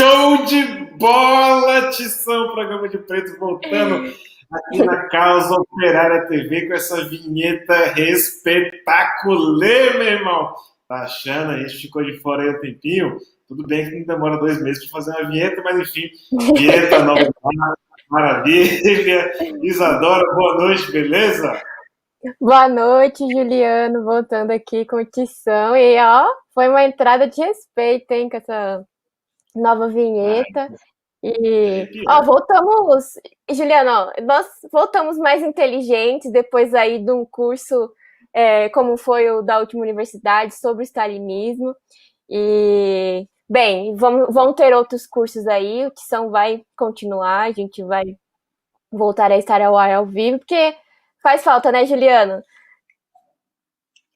Show de bola, Tição, programa de preto voltando aqui na Causa Operária TV com essa vinheta espetacular, meu irmão. Tá achando? A gente ficou de fora aí um tempinho. Tudo bem que não demora 2 meses para fazer uma vinheta, mas enfim, vinheta nova, maravilha. Isadora, boa noite, beleza? Boa noite, Juliano, voltando aqui com o Tição. E ó, foi uma entrada de respeito, hein, com essa nova vinheta. E ó, voltamos, Juliano, ó, nós voltamos mais inteligentes depois aí de um curso como foi o da última universidade sobre o stalinismo. E bem, vão ter outros cursos aí, o Tição vai continuar, a gente vai voltar a estar ao vivo, porque faz falta, né, Juliano?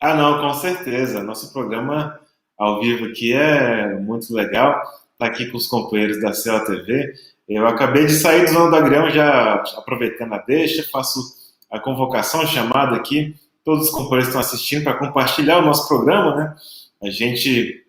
Ah, não, com certeza. Nosso programa ao vivo aqui é muito legal. Tá aqui com os companheiros da CEL TV. Eu acabei de sair do Zona do Agrião, já aproveitando a deixa, faço a convocação, a chamada aqui. Todos os companheiros estão assistindo para compartilhar o nosso programa, né? A gente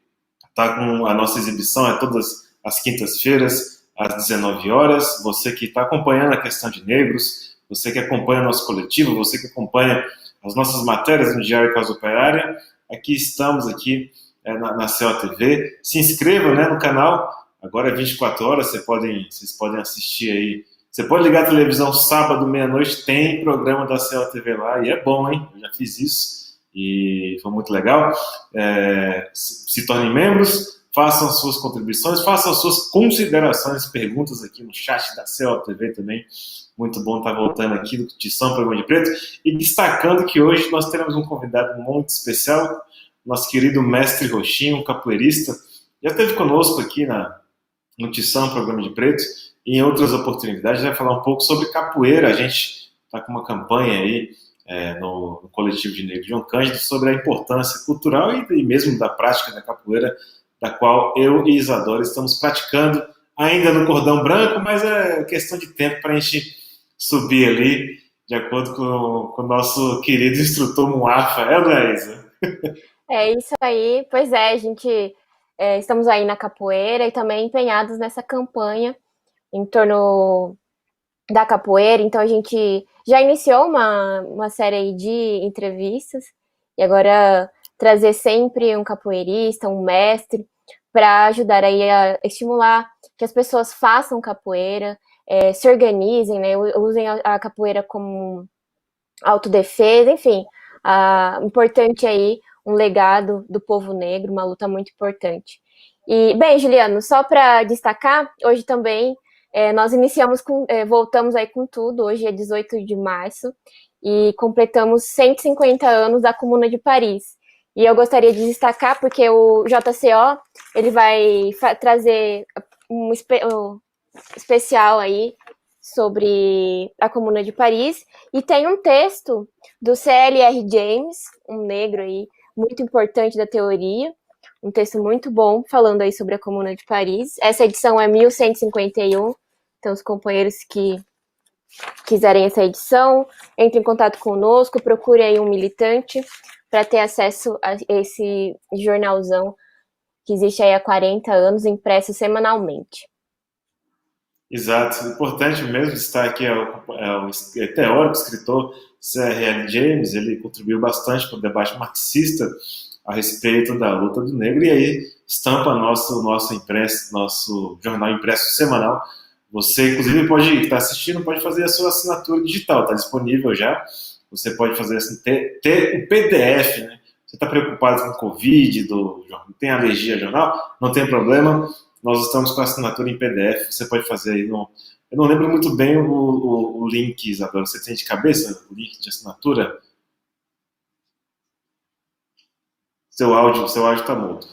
tá com a nossa exibição todas as quintas-feiras, às 19 horas. Você que está acompanhando a questão de negros, você que acompanha o nosso coletivo, você que acompanha as nossas matérias no Diário Causa Operária, aqui estamos aqui na CEL TV. Se inscreva, né, no canal, agora é 24 horas, vocês podem assistir aí. Você pode ligar a televisão sábado, meia-noite, tem programa da CEL TV lá, e é bom, hein? Eu já fiz isso e foi muito legal. Se tornem membros, façam suas contribuições, façam suas considerações, perguntas aqui no chat da CEL TV também. Muito bom estar voltando aqui do Tição Programa de Preto e destacando que hoje nós teremos um convidado muito especial, nosso querido mestre Roxinho, um capoeirista, já esteve conosco aqui no Tição Programa de Preto e em outras oportunidades vai falar um pouco sobre capoeira. A gente está com uma campanha aí no coletivo de Negro João Cândido sobre a importância cultural e mesmo da prática da capoeira, da qual eu e Isadora estamos praticando ainda no cordão branco, mas é questão de tempo para a gente subir ali, de acordo com o nosso querido instrutor Muafa, Isa? É isso aí, pois é, a gente estamos aí na capoeira e também empenhados nessa campanha em torno da capoeira, então a gente já iniciou uma série aí de entrevistas e agora trazer sempre um capoeirista, um mestre, para ajudar aí a estimular que as pessoas façam capoeira, se organizem, né, usem a capoeira como autodefesa, enfim, importante aí um legado do povo negro, uma luta muito importante. E, bem, Juliano, só para destacar, hoje também nós voltamos aí com tudo, hoje é 18 de março, e completamos 150 anos da Comuna de Paris. E eu gostaria de destacar, porque o JCO, ele vai trazer um especial aí sobre a Comuna de Paris, e tem um texto do C.L.R. James, um negro aí, muito importante da teoria, um texto muito bom, falando aí sobre a Comuna de Paris. Essa edição é 1151, então os companheiros que quiserem essa edição, entrem em contato conosco, procurem aí um militante para ter acesso a esse jornalzão que existe aí há 40 anos, impresso semanalmente. Exato, importante mesmo estar aqui o teórico, escritor C.R.L. James. Ele contribuiu bastante para o debate marxista a respeito da luta do negro, e aí estampa nosso jornal impresso semanal. Você, inclusive, pode estar assistindo, pode fazer a sua assinatura digital, está disponível já. Você pode fazer assim, ter o PDF, né? Você está preocupado com Covid, tem alergia ao jornal? Não tem problema. Nós estamos com a assinatura em PDF, você pode fazer aí eu não lembro muito bem o link, Isadora. Você tem de cabeça o link de assinatura? Seu áudio está mudo.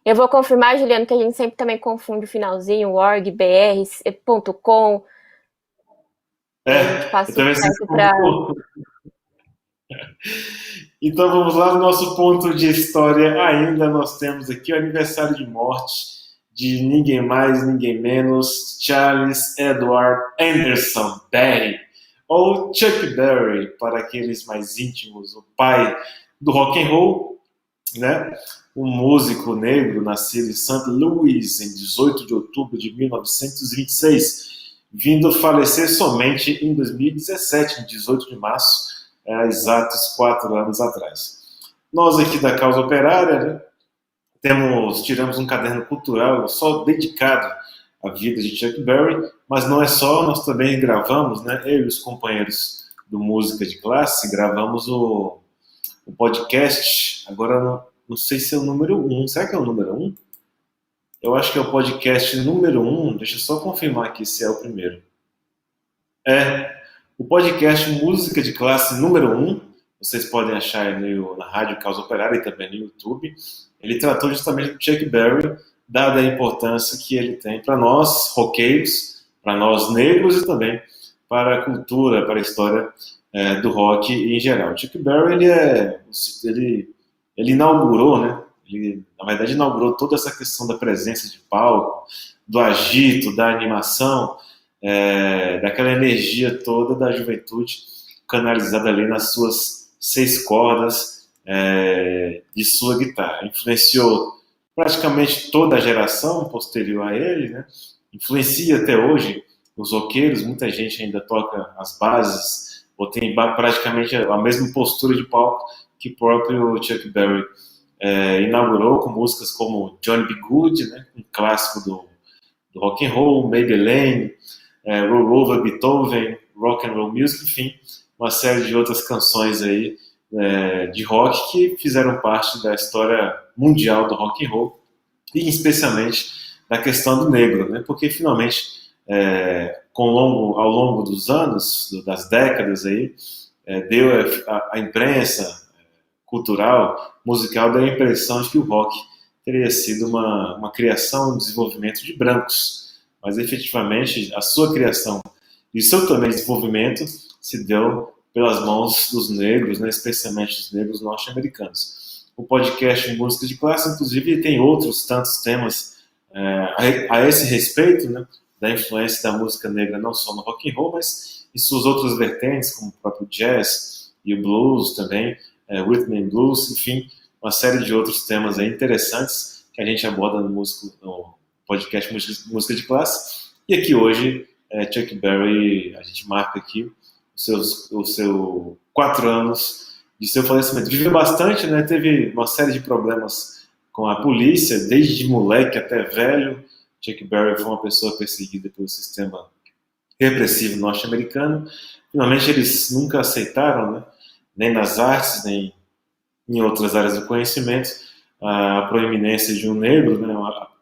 Eu vou confirmar, Juliano, que a gente sempre também confunde o finalzinho, org, br.com. A gente passa o certo para... Então vamos lá no nosso ponto de história. Ainda nós temos aqui o aniversário de morte de ninguém mais, ninguém menos, Charles Edward Anderson Berry, ou Chuck Berry para aqueles mais íntimos, o pai do rock and roll. né? Um músico negro nascido em St. Louis em 18 de outubro de 1926, vindo falecer somente em 2017, em 18 de março, há exatos 4 anos atrás. Nós aqui da Causa Operária, né, tiramos um caderno cultural só dedicado à vida de Chuck Berry, mas não é só, nós também gravamos, né, eu e os companheiros do Música de Classe, gravamos o podcast, agora não sei se é o número 1, será que é o número 1? Eu acho que é o podcast número 1, deixa eu só confirmar aqui se é o primeiro. O podcast Música de Classe número 1, vocês podem achar na Rádio Causa Operária e também no YouTube. Ele tratou justamente do Chuck Berry, dada a importância que ele tem para nós, roqueiros, para nós negros e também para a cultura, para a história do rock em geral. Chuck Berry, ele inaugurou, né? Ele, na verdade, inaugurou toda essa questão da presença de palco, do agito, da animação, daquela energia toda da juventude canalizada ali nas suas 6 cordas de sua guitarra. Influenciou praticamente toda a geração posterior a ele, né? Influencia até hoje os roqueiros, muita gente ainda toca as bases, ou tem praticamente a mesma postura de palco que o próprio Chuck Berry inaugurou, com músicas como Johnny B. Good, né? Um clássico do rock and roll, Maybelline, Roll Over Beethoven, Rock and Roll Music, enfim, uma série de outras canções aí de rock que fizeram parte da história mundial do rock and roll e especialmente da questão do negro, né? Porque finalmente ao longo dos anos, das décadas aí, deu a imprensa cultural, musical, deu a impressão de que o rock teria sido uma criação, um desenvolvimento de brancos, mas efetivamente a sua criação e o seu também desenvolvimento se deu pelas mãos dos negros, né, especialmente dos negros norte-americanos. O podcast Música de Classe, inclusive, tem outros tantos temas a esse respeito, né, da influência da música negra não só no rock and roll, mas em suas outras vertentes, como o próprio jazz e o blues também, rhythm and blues, enfim, uma série de outros temas aí interessantes que a gente aborda no podcast Música de Classe. E aqui hoje, Chuck Berry, a gente marca aqui os seus 4 anos de seu falecimento. Viveu bastante, né? Teve uma série de problemas com a polícia, desde moleque até velho. Chuck Berry foi uma pessoa perseguida pelo sistema repressivo norte-americano. Finalmente, eles nunca aceitaram, né? Nem nas artes, nem em outras áreas do conhecimento, a proeminência de um negro, né?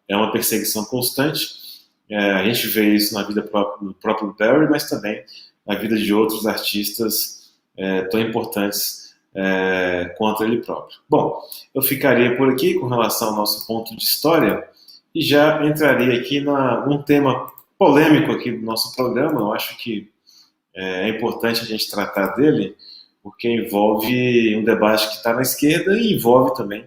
É uma perseguição constante. A gente vê isso na vida do próprio Berry, mas também na vida de outros artistas tão importantes quanto ele próprio. Bom, eu ficaria por aqui com relação ao nosso ponto de história e já entraria aqui num tema polêmico aqui do nosso programa. Eu acho que é importante a gente tratar dele, porque envolve um debate que está na esquerda e envolve também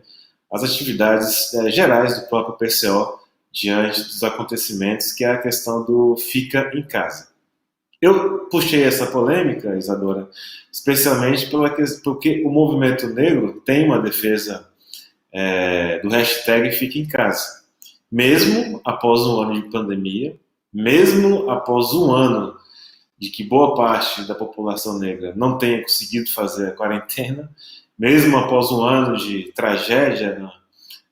as atividades gerais do próprio PCO diante dos acontecimentos, que é a questão do fica em casa. Eu puxei essa polêmica, Isadora, especialmente porque o movimento negro tem uma defesa do hashtag fica em casa. Mesmo após um ano de pandemia, mesmo após um ano de que boa parte da população negra não tenha conseguido fazer a quarentena, mesmo após um ano de tragédia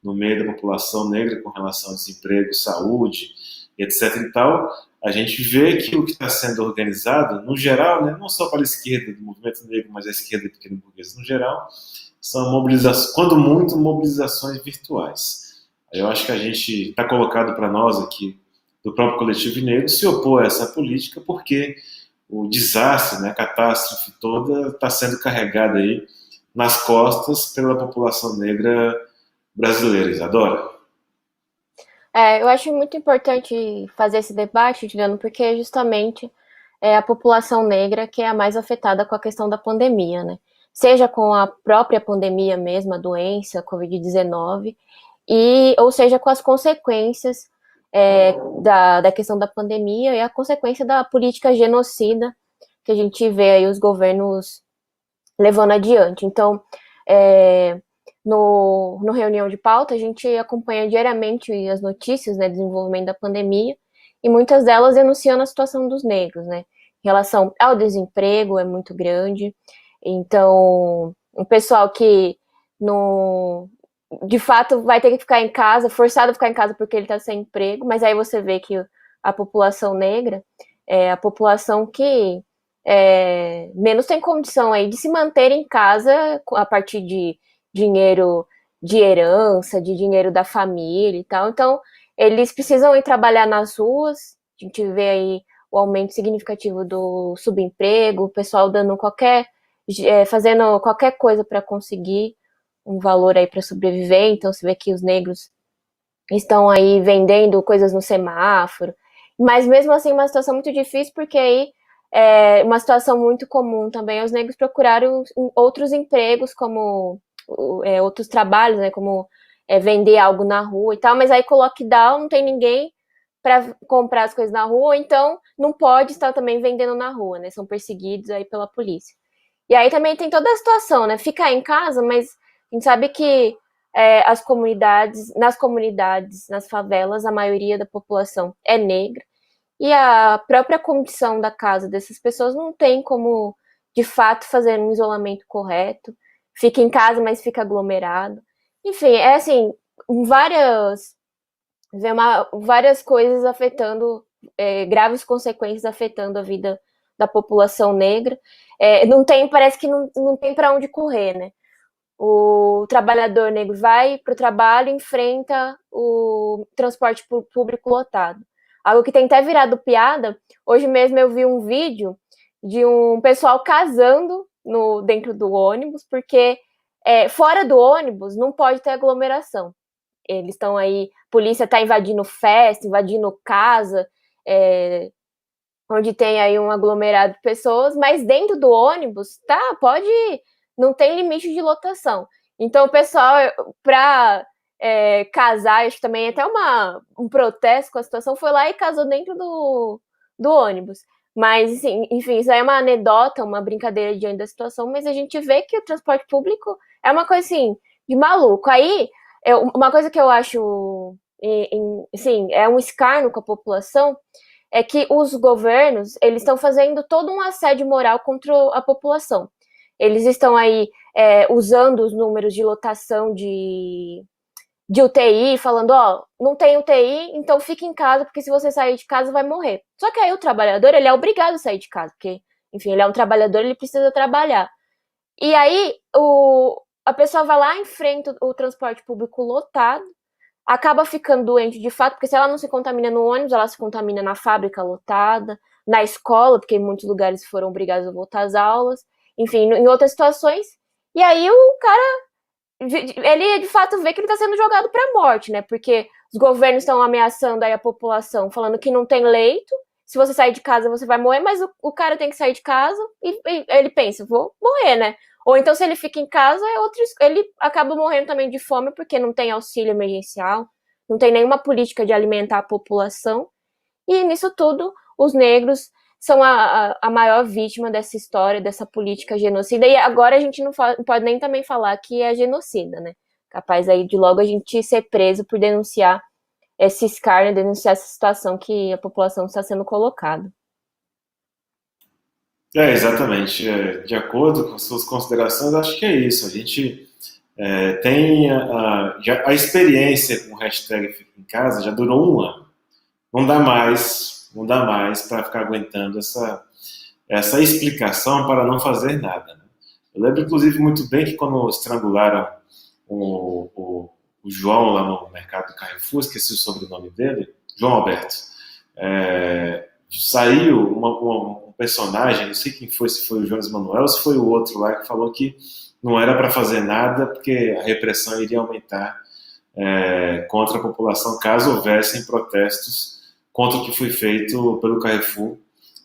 no meio da população negra com relação ao desemprego, saúde, etc. e tal, a gente vê que o que está sendo organizado, no geral, né, não só para a esquerda do movimento negro, mas a esquerda pequeno burguesa no geral, são mobilizações, quando muito, mobilizações virtuais. Eu acho que a gente está colocado para nós aqui, do próprio coletivo negro, se opor a essa política, porque o desastre, né, a catástrofe toda está sendo carregada aí nas costas pela população negra brasileira. Isadora? Eu acho muito importante fazer esse debate, Juliano, porque justamente é a população negra que é a mais afetada com a questão da pandemia, né? Seja com a própria pandemia mesmo, a doença, a Covid-19, ou seja com as consequências da questão da pandemia e a consequência da política genocida que a gente vê aí os governos levando adiante. Então, no reunião de pauta, a gente acompanha diariamente as notícias, né, desenvolvimento da pandemia, e muitas delas denunciando a situação dos negros, né? Em relação ao desemprego, é muito grande. Então, o pessoal que no, de fato vai ter que ficar em casa, forçado a ficar em casa porque ele está sem emprego, mas aí você vê que a população negra é a população que menos tem condição aí de se manter em casa a partir de dinheiro de herança, de dinheiro da família e tal. Então, eles precisam ir trabalhar nas ruas. A gente vê aí o aumento significativo do subemprego, o pessoal dando fazendo qualquer coisa para conseguir um valor aí para sobreviver. Então, você vê que os negros estão aí vendendo coisas no semáforo. Mas mesmo assim, uma situação muito difícil, porque aí uma situação muito comum também os negros procuraram outros empregos, como outros trabalhos, né, como vender algo na rua e tal, mas aí com o lockdown não tem ninguém para comprar as coisas na rua, então não pode estar também vendendo na rua, né, são perseguidos aí pela polícia. E aí também tem toda a situação, né, ficar em casa, mas a gente sabe que nas comunidades, nas favelas, a maioria da população é negra, e a própria condição da casa dessas pessoas não tem como, de fato, fazer um isolamento correto. Fica em casa, mas fica aglomerado. Enfim, é assim, várias, várias coisas afetando, graves consequências afetando a vida da população negra. Não tem, parece que não tem para onde correr, né? O trabalhador negro vai para o trabalho e enfrenta o transporte público lotado. Algo que tem até virado piada. Hoje mesmo eu vi um vídeo de um pessoal casando dentro do ônibus, porque fora do ônibus não pode ter aglomeração. Eles estão aí, a polícia está invadindo festa, invadindo casa, onde tem aí um aglomerado de pessoas, mas dentro do ônibus, pode, não tem limite de lotação. Então, o pessoal, para casar, acho que também até um protesto com a situação, foi lá e casou dentro do ônibus. Mas, assim, enfim, isso aí é uma anedota, uma brincadeira diante da situação, mas a gente vê que o transporte público é uma coisa, assim, de maluco. Aí, uma coisa que eu acho, assim, é um escárnio com a população, é que os governos, eles estão fazendo todo um assédio moral contra a população. Eles estão aí usando os números de lotação de UTI, falando, ó, não tem UTI, então fique em casa, porque se você sair de casa vai morrer. Só que aí o trabalhador, ele é obrigado a sair de casa, porque, enfim, ele é um trabalhador, ele precisa trabalhar. E aí a pessoa vai lá, enfrenta o transporte público lotado, acaba ficando doente de fato, porque se ela não se contamina no ônibus, ela se contamina na fábrica lotada, na escola, porque em muitos lugares foram obrigados a voltar às aulas, enfim, em outras situações. E aí o cara, ele de fato vê que ele está sendo jogado para a morte, né? Porque os governos estão ameaçando aí a população, falando que não tem leito, se você sair de casa você vai morrer, mas o cara tem que sair de casa e ele pensa, vou morrer, né? Ou então, se ele fica em casa, ele acaba morrendo também de fome, porque não tem auxílio emergencial, não tem nenhuma política de alimentar a população. E nisso tudo, os negros são a maior vítima dessa história, dessa política genocida. E agora a gente não pode nem também falar que é genocida, né? Capaz aí de logo a gente ser preso por denunciar esse escárnio, denunciar essa situação que a população está sendo colocada. Exatamente. De acordo com suas considerações, acho que é isso. A gente tem a experiência com o hashtag Fica em Casa já durou um ano. Não dá mais para ficar aguentando essa explicação para não fazer nada. Né? Eu lembro, inclusive, muito bem que quando estrangularam o João lá no mercado do Carrefour, esqueci o sobrenome dele, João Alberto, saiu um personagem, não sei quem foi, se foi o Jones Manuel, se foi o outro lá, que falou que não era para fazer nada porque a repressão iria aumentar contra a população caso houvessem protestos contra o que foi feito pelo Carrefour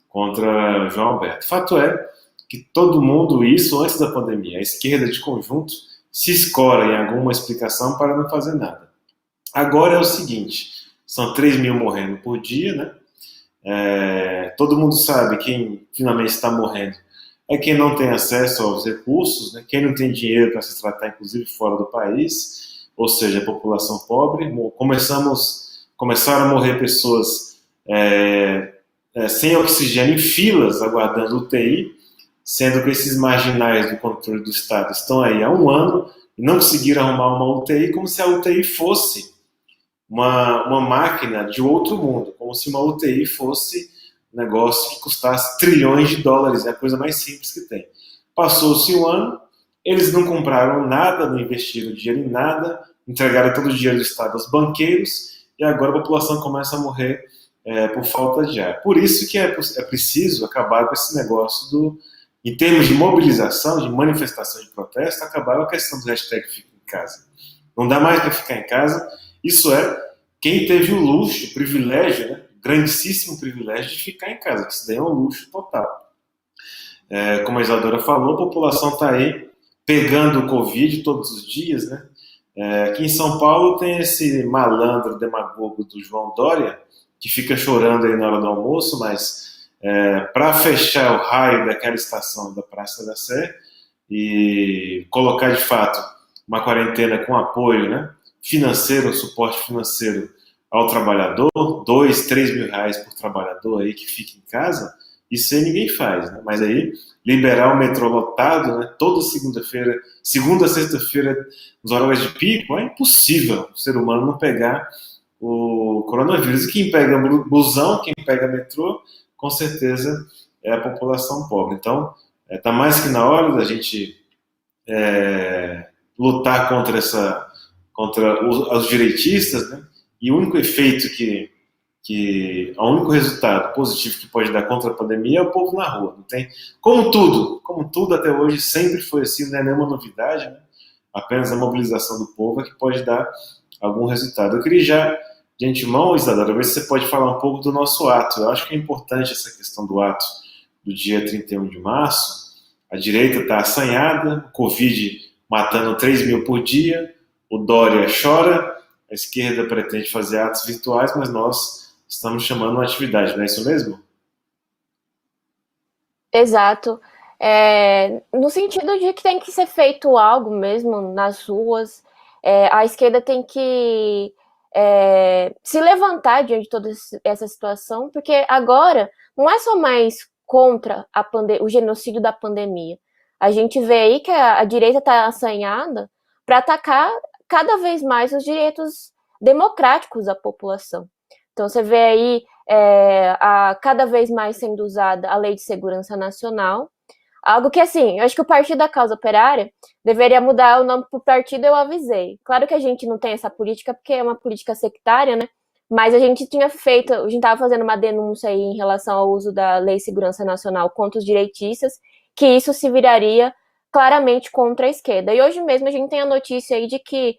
contra João Alberto. Fato é que todo mundo, isso antes da pandemia, a esquerda de conjunto se escora em alguma explicação para não fazer nada. Agora é o seguinte, são 3 mil morrendo por dia, né? Todo mundo sabe quem finalmente está morrendo é quem não tem acesso aos recursos, né? Quem não tem dinheiro para se tratar, inclusive fora do país, ou seja, a população pobre. Começaram a morrer pessoas sem oxigênio em filas, aguardando UTI, sendo que esses marginais do controle do Estado estão aí há um ano e não conseguiram arrumar uma UTI, como se a UTI fosse uma máquina de outro mundo, como se uma UTI fosse um negócio que custasse trilhões de dólares, é a coisa mais simples que tem. Passou-se um ano, eles não compraram nada, não investiram dinheiro em nada, entregaram todo o dinheiro do Estado aos banqueiros, e agora a população começa a morrer por falta de ar. Por isso que é preciso acabar com esse negócio em termos de mobilização, de manifestação de protesto, acabar com a questão do hashtag Fica em Casa. Não dá mais para ficar em casa. Isso quem teve o luxo, o privilégio, né, grandíssimo privilégio de ficar em casa, que isso daí é um luxo total. Como a Isadora falou, a população está aí pegando o Covid todos os dias, né? Aqui em São Paulo tem esse malandro demagogo do João Dória, que fica chorando aí na hora do almoço, mas para fechar o raio daquela estação da Praça da Sé e colocar de fato uma quarentena com apoio, né, financeiro, suporte financeiro ao trabalhador, 2, 3 mil reais por trabalhador aí que fica em casa, isso aí ninguém faz, né? Mas aí liberar o metrô lotado, né, toda segunda-feira, segunda a sexta-feira, nos horários de pico, é impossível o ser humano não pegar o coronavírus. E quem pega busão, quem pega metrô, com certeza é a população pobre. Então, está mais que na hora da gente lutar contra os direitistas, né? E o único efeito o único resultado positivo que pode dar contra a pandemia é o povo na rua. Não tem, como tudo até hoje sempre foi assim, não é nenhuma novidade, né? Apenas a mobilização do povo é que pode dar algum resultado. Eu queria já, de antemão, Isadora, ver se você pode falar um pouco do nosso ato. Eu acho que é importante essa questão do ato do dia 31 de março. A direita está assanhada, o Covid matando 3 mil por dia, o Dória chora, a esquerda pretende fazer atos virtuais, mas nós estamos chamando uma atividade, não é isso mesmo? Exato. No sentido de que tem que ser feito algo mesmo nas ruas, a esquerda tem que se levantar diante de toda essa situação, porque agora não é só mais contra o genocídio da pandemia. A gente vê aí que a direita está assanhada para atacar cada vez mais os direitos democráticos da população. Então você vê aí cada vez mais sendo usada a Lei de Segurança Nacional, algo que, assim, eu acho que o Partido da Causa Operária deveria mudar o nome para o partido, eu avisei. Claro que a gente não tem essa política, porque é uma política sectária, né? Mas a gente estava fazendo uma denúncia aí em relação ao uso da Lei de Segurança Nacional contra os direitistas, que isso se viraria claramente contra a esquerda. E hoje mesmo a gente tem a notícia aí de que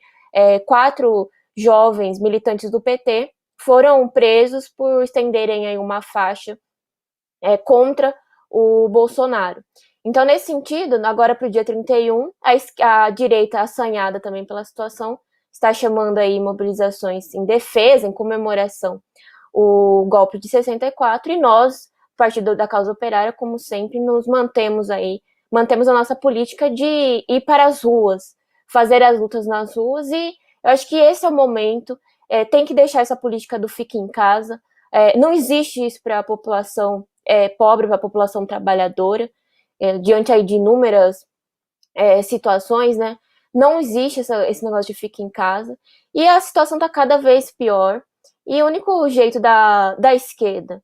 4 jovens militantes do PT foram presos por estenderem aí uma faixa contra o Bolsonaro. Então, nesse sentido, agora para o dia 31, a direita, assanhada também pela situação, está chamando aí mobilizações em defesa, em comemoração, o golpe de 64, e nós, Partido da Causa Operária, como sempre, mantemos a nossa política de ir para as ruas, fazer as lutas nas ruas, e eu acho que esse é o momento, tem que deixar essa política do fique em casa, não existe isso para a população pobre, para a população trabalhadora, diante aí de inúmeras situações, né? Não existe esse negócio de fique em casa, e a situação está cada vez pior, e o único jeito da esquerda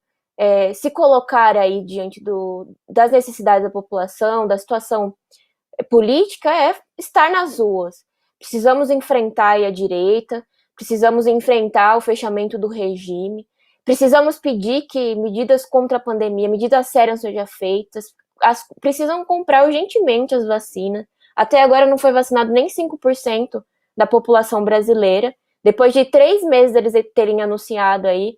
se colocar aí diante das necessidades da população, da situação política, é estar nas ruas. Precisamos enfrentar aí a direita, precisamos enfrentar o fechamento do regime, precisamos pedir que medidas contra a pandemia, medidas sérias sejam feitas, precisam comprar urgentemente as vacinas. Até agora não foi vacinado nem 5% da população brasileira, depois de 3 meses eles terem anunciado aí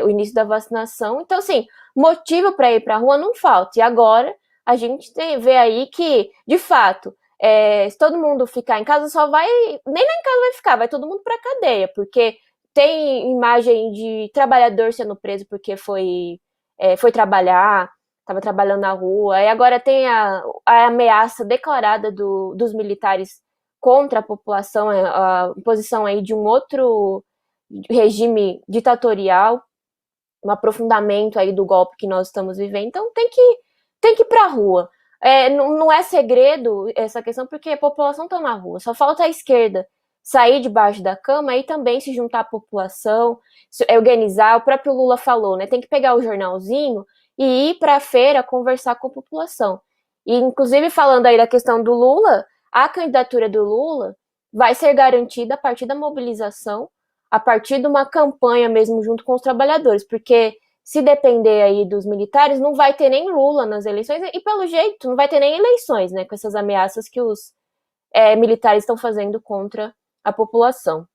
o início da vacinação. Então, assim, motivo para ir para a rua não falta. E agora a gente vê aí que, de fato, se todo mundo ficar em casa, nem na casa vai ficar, vai todo mundo para a cadeia, porque tem imagem de trabalhador sendo preso porque foi trabalhar, estava trabalhando na rua, e agora tem a ameaça declarada dos militares contra a população, a imposição aí de um outro regime ditatorial, um aprofundamento aí do golpe que nós estamos vivendo. Então tem que ir para a rua. Não é segredo essa questão, porque a população está na rua. Só falta a esquerda sair debaixo da cama e também se juntar à população, se organizar. O próprio Lula falou, né? Tem que pegar o jornalzinho e ir para a feira conversar com a população. E, inclusive, falando aí da questão do Lula, a candidatura do Lula vai ser garantida a partir da mobilização, a partir de uma campanha mesmo junto com os trabalhadores, porque se depender aí dos militares, não vai ter nem Lula nas eleições, e pelo jeito não vai ter nem eleições, né, com essas ameaças que os militares estão fazendo contra a população.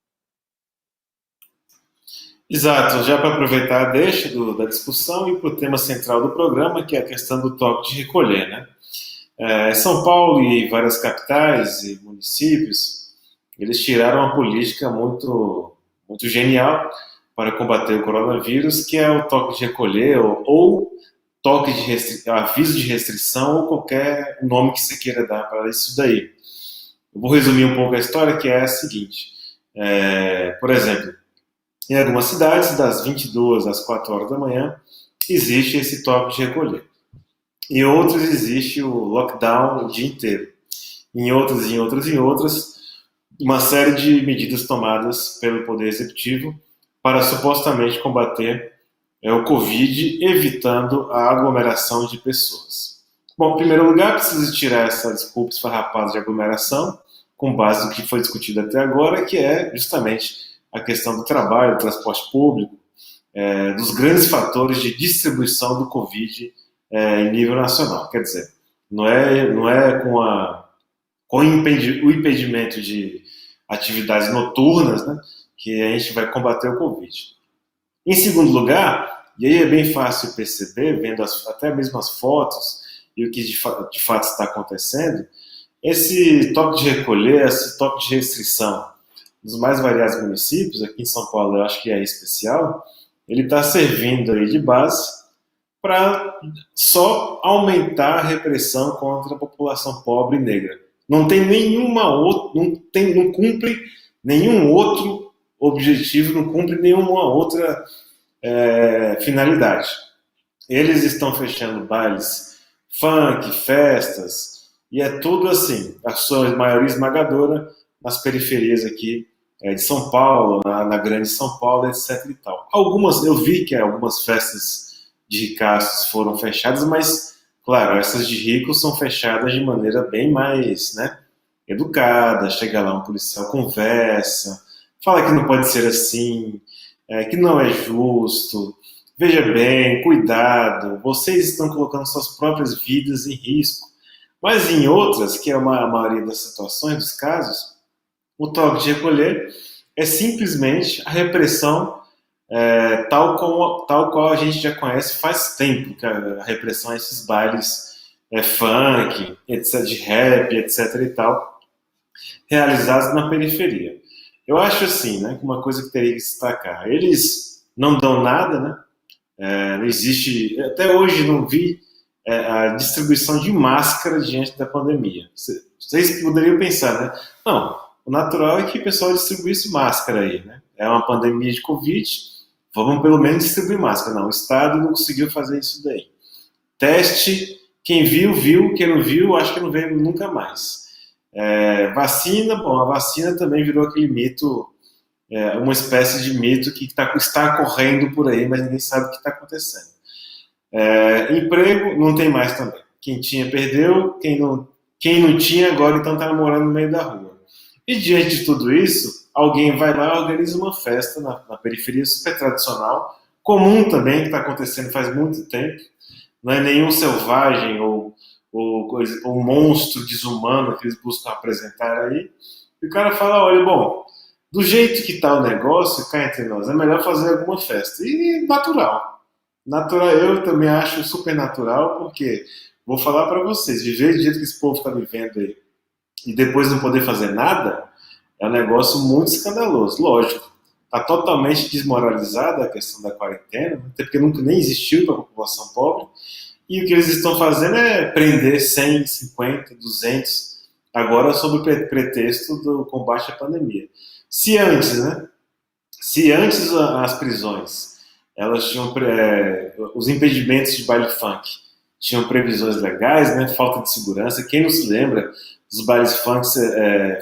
Exato, já para aproveitar, deixa da discussão e para o tema central do programa, que é a questão do toque de recolher, né? São Paulo e várias capitais e municípios, eles tiraram uma política muito, muito genial para combater o coronavírus, que é o toque de recolher ou toque de aviso de restrição ou qualquer nome que você queira dar para isso daí. Eu vou resumir um pouco a história, que é a seguinte. Por exemplo, em algumas cidades, das 22 às 4 horas da manhã, existe esse toque de recolher. Em outras, existe o lockdown o dia inteiro. Em outras, uma série de medidas tomadas pelo Poder Executivo para supostamente combater o Covid, evitando a aglomeração de pessoas. Bom, em primeiro lugar, precisa tirar essa desculpa esfarrapada de aglomeração, com base no que foi discutido até agora, que é justamente a questão do trabalho, do transporte público, dos grandes fatores de distribuição do Covid em nível nacional. Quer dizer, não é com o impedimento de atividades noturnas, né, que a gente vai combater o Covid. Em segundo lugar, e aí é bem fácil perceber, vendo até mesmo as fotos e o que de fato está acontecendo, esse toque de recolher, esse toque de restrição dos mais variados municípios, aqui em São Paulo eu acho que é especial, ele está servindo aí de base para só aumentar a repressão contra a população pobre e negra. Não tem não cumpre nenhum outro objetivo, não cumpre nenhuma outra finalidade. Eles estão fechando bailes funk, festas, e é tudo assim, a sua maioria esmagadora nas periferias aqui de São Paulo, na grande São Paulo, etc. e tal. Eu vi que algumas festas de ricaços foram fechadas, mas, claro, essas de ricos são fechadas de maneira bem mais, né, educada. Chega lá um policial, conversa, fala que não pode ser assim, que não é justo, veja bem, cuidado, vocês estão colocando suas próprias vidas em risco. Mas em outras, que é a maioria das situações, dos casos, o toque de recolher é simplesmente a repressão tal qual a gente já conhece faz tempo, que a repressão a esses bailes funk, etc, de rap, etc e tal, realizados na periferia. Eu acho assim, né, que uma coisa que teria que destacar, eles não dão nada, né? Não existe, até hoje não vi a distribuição de máscara diante da pandemia. Vocês poderiam pensar, né? Não, o natural é que o pessoal distribuísse máscara aí, né? É uma pandemia de Covid, vamos pelo menos distribuir máscara. Não, o Estado não conseguiu fazer isso daí. Teste, quem viu, viu, quem não viu, acho que não veio nunca mais. Vacina, bom, a vacina também virou aquele mito, uma espécie de mito que está correndo por aí, mas ninguém sabe o que está acontecendo. Emprego, não tem mais também. Quem tinha, perdeu, quem não tinha, agora então está morando no meio da rua. E diante de tudo isso, alguém vai lá e organiza uma festa na periferia super tradicional, comum também, que está acontecendo faz muito tempo, não é nenhum selvagem ou monstro desumano que eles buscam apresentar aí, e o cara fala, olha, bom, do jeito que está o negócio, cá entre nós, é melhor fazer alguma festa. E natural, eu também acho super natural, porque, vou falar para vocês, viver do jeito que esse povo está vivendo aí, e depois não poder fazer nada, é um negócio muito escandaloso. Lógico, está totalmente desmoralizada a questão da quarentena, até porque nunca nem existiu para a população pobre, E o que eles estão fazendo é prender 100, 50, 200, agora sob o pretexto do combate à pandemia. Se antes, né? Se antes as prisões, elas tinham os impedimentos de baile funk tinham previsões legais, né? Falta de segurança. Quem não se lembra dos bailes funk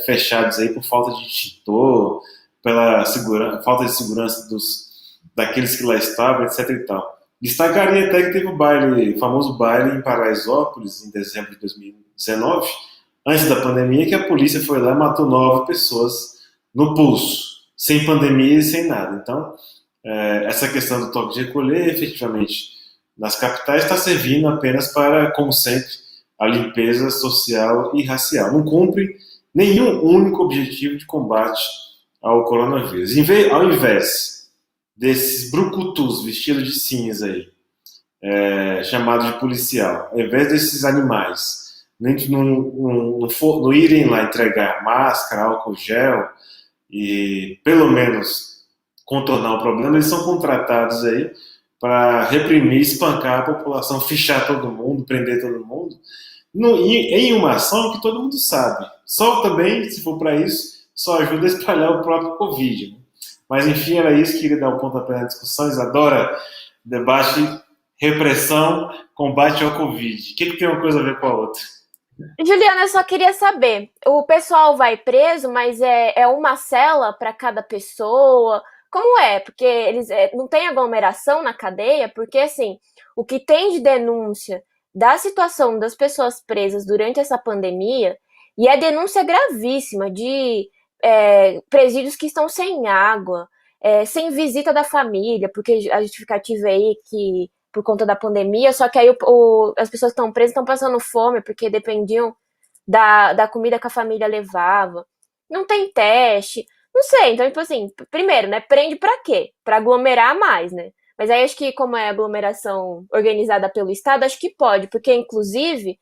fechados aí por falta de extintor, pela falta de segurança daqueles que lá estavam, etc. e tal. Destacaria até que teve o famoso baile em Paraisópolis, em dezembro de 2019, antes da pandemia, que a polícia foi lá e matou 9 pessoas no pulso, sem pandemia e sem nada. Então, essa questão do toque de recolher, efetivamente, nas capitais está servindo apenas para, como sempre, a limpeza social e racial. Não cumpre nenhum único objetivo de combate ao coronavírus. Ao invés desses brucutus vestidos de cinza aí, chamado de policial, ao invés desses animais não irem lá entregar máscara, álcool gel e pelo menos contornar o problema, eles são contratados aí para reprimir, espancar a população, fichar todo mundo, prender todo mundo, em uma ação que todo mundo sabe. Só também, se for para isso, só ajuda a espalhar o próprio Covid. Né? Mas enfim, era isso que queria dar um pontapé na discussão. Isadora, debate, repressão, combate ao Covid. O que tem uma coisa a ver com a outra? Juliana, eu só queria saber, o pessoal vai preso, mas é uma cela para cada pessoa? Como é? Porque eles não tem aglomeração na cadeia? Porque, assim, o que tem de denúncia da situação das pessoas presas durante essa pandemia, e é denúncia gravíssima de presídios que estão sem água, sem visita da família, porque a justificativa aí que por conta da pandemia, só que aí as pessoas que estão presas estão passando fome porque dependiam da comida que a família levava. Não tem teste. Não sei, então, tipo assim, primeiro, né, prende pra quê? Pra aglomerar mais, né? Mas aí acho que como é aglomeração organizada pelo Estado, acho que pode, porque inclusive,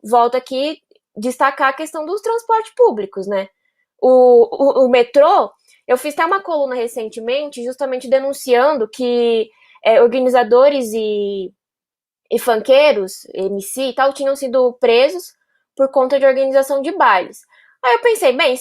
volta aqui destacar a questão dos transportes públicos, né? O metrô, eu fiz até uma coluna recentemente justamente denunciando que organizadores e funkeiros, MC e tal, tinham sido presos por conta de organização de bailes. Aí eu pensei, bem,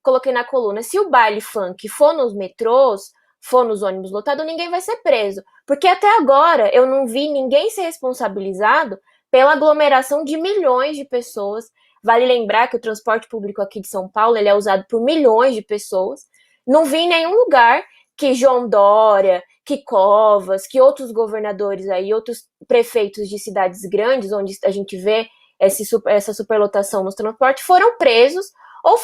coloquei na coluna, se o baile funk for nos metrôs, for nos ônibus lotados, ninguém vai ser preso. Porque até agora eu não vi ninguém ser responsabilizado pela aglomeração de milhões de pessoas. Vale lembrar que o transporte público aqui de São Paulo ele é usado por milhões de pessoas. Não vi em nenhum lugar que João Dória, que Covas, que outros governadores aí, outros prefeitos de cidades grandes, onde a gente vê essa superlotação nos transportes, foram presos ou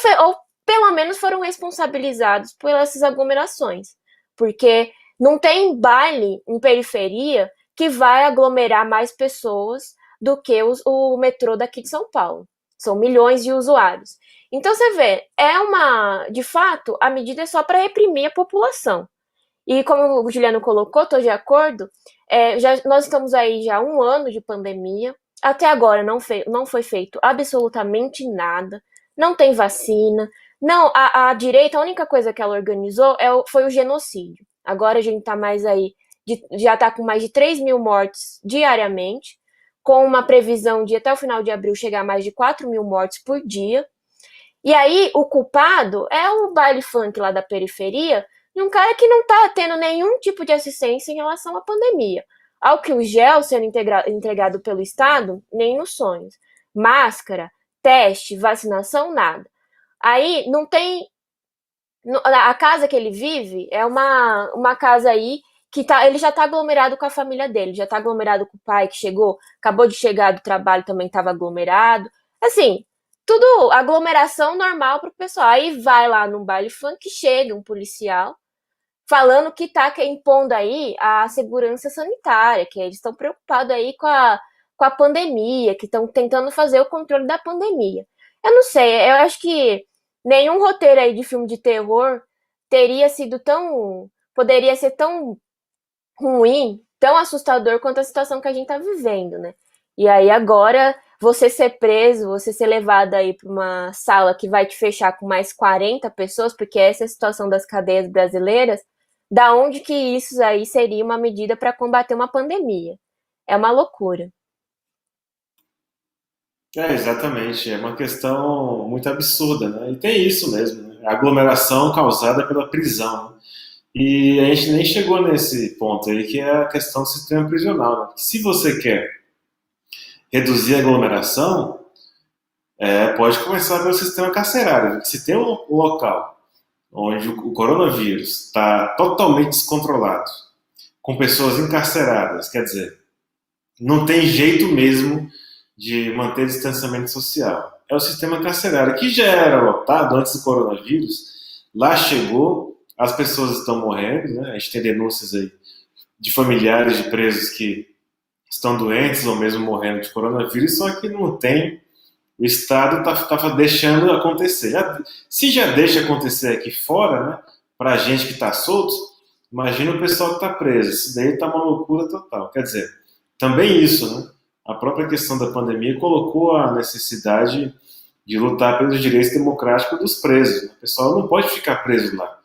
pelo menos foram responsabilizados por essas aglomerações. Porque não tem baile em periferia que vai aglomerar mais pessoas do que o metrô daqui de São Paulo. São milhões de usuários. Então você vê, de fato, a medida é só para reprimir a população. E como o Juliano colocou, estou de acordo, nós estamos aí já há 1 ano de pandemia, até agora não foi feito absolutamente nada, não tem vacina, não, a direita, a única coisa que ela organizou foi o genocídio. Agora a gente está mais aí, já está com mais de 3 mil mortes diariamente, com uma previsão de até o final de abril chegar a mais de 4 mil mortes por dia. E aí o culpado é o baile funk lá da periferia, de um cara que não está tendo nenhum tipo de assistência em relação à pandemia. Ao que o gel sendo entregado pelo Estado, nem nos sonhos. Máscara, teste, vacinação, nada. Aí não tem. A casa que ele vive é uma casa aí que ele já está aglomerado com a família dele, já está aglomerado com o pai que acabou de chegar do trabalho, também estava aglomerado. Assim, tudo aglomeração normal para o pessoal. Aí vai lá num baile funk, chega um policial falando que está impondo aí a segurança sanitária, que eles estão preocupados aí com a pandemia, que estão tentando fazer o controle da pandemia. Eu não sei, eu acho que nenhum roteiro aí de filme de terror poderia ser tão ruim, tão assustador quanto a situação que a gente está vivendo, né? E aí agora você ser preso, você ser levado aí para uma sala que vai te fechar com mais 40 pessoas, porque essa é a situação das cadeias brasileiras, da onde que isso aí seria uma medida para combater uma pandemia? É uma loucura. Exatamente. É uma questão muito absurda, né? E tem isso mesmo, né? A aglomeração causada pela prisão, né? E a gente nem chegou nesse ponto aí, que é a questão do sistema prisional, né? Se você quer reduzir a aglomeração, pode começar pelo sistema carcerário. Se tem um local onde o coronavírus está totalmente descontrolado, com pessoas encarceradas, quer dizer, não tem jeito mesmo de manter distanciamento social. É o sistema carcerário, que já era lotado antes do coronavírus, lá chegou, as pessoas estão morrendo, né? A gente tem denúncias aí de familiares de presos que estão doentes ou mesmo morrendo de coronavírus, só que não tem. O Estado está deixando acontecer. Se já deixa acontecer aqui fora, né, para a gente que está solto, imagina o pessoal que está preso. Isso daí está uma loucura total. Quer dizer, também isso, né? A própria questão da pandemia colocou a necessidade de lutar pelos direitos democráticos dos presos. O pessoal não pode ficar preso lá.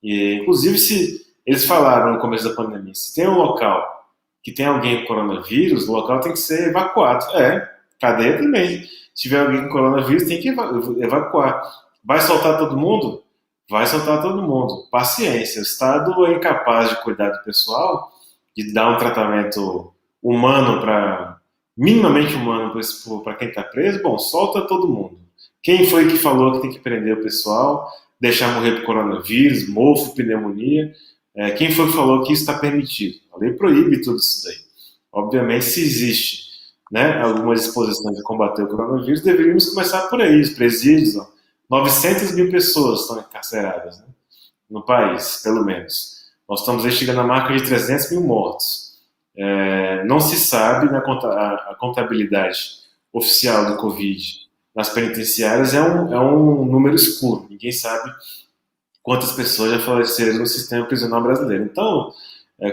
E, inclusive, se eles falaram no começo da pandemia, se tem um local que tem alguém com coronavírus, o local tem que ser evacuado. Cadeia também. Se tiver alguém com coronavírus, tem que evacuar. Vai soltar todo mundo? Vai soltar todo mundo. Paciência. O Estado é incapaz de cuidar do pessoal, de dar um tratamento humano minimamente humano para quem está preso. Bom, solta todo mundo. Quem foi que falou que tem que prender o pessoal, deixar morrer por coronavírus, mofo, pneumonia? Quem foi que falou que isso está permitido? A lei proíbe tudo isso daí. Obviamente, se existe, né, algumas disposições de combater o coronavírus, deveríamos começar por aí. Os presídios, 900 mil pessoas estão encarceradas, né, no país, pelo menos. Nós estamos aí chegando à marca de 300 mil mortos. Não se sabe, né, a contabilidade oficial do Covid nas penitenciárias é um número escuro. Ninguém sabe quantas pessoas já faleceram no sistema prisional brasileiro. Então,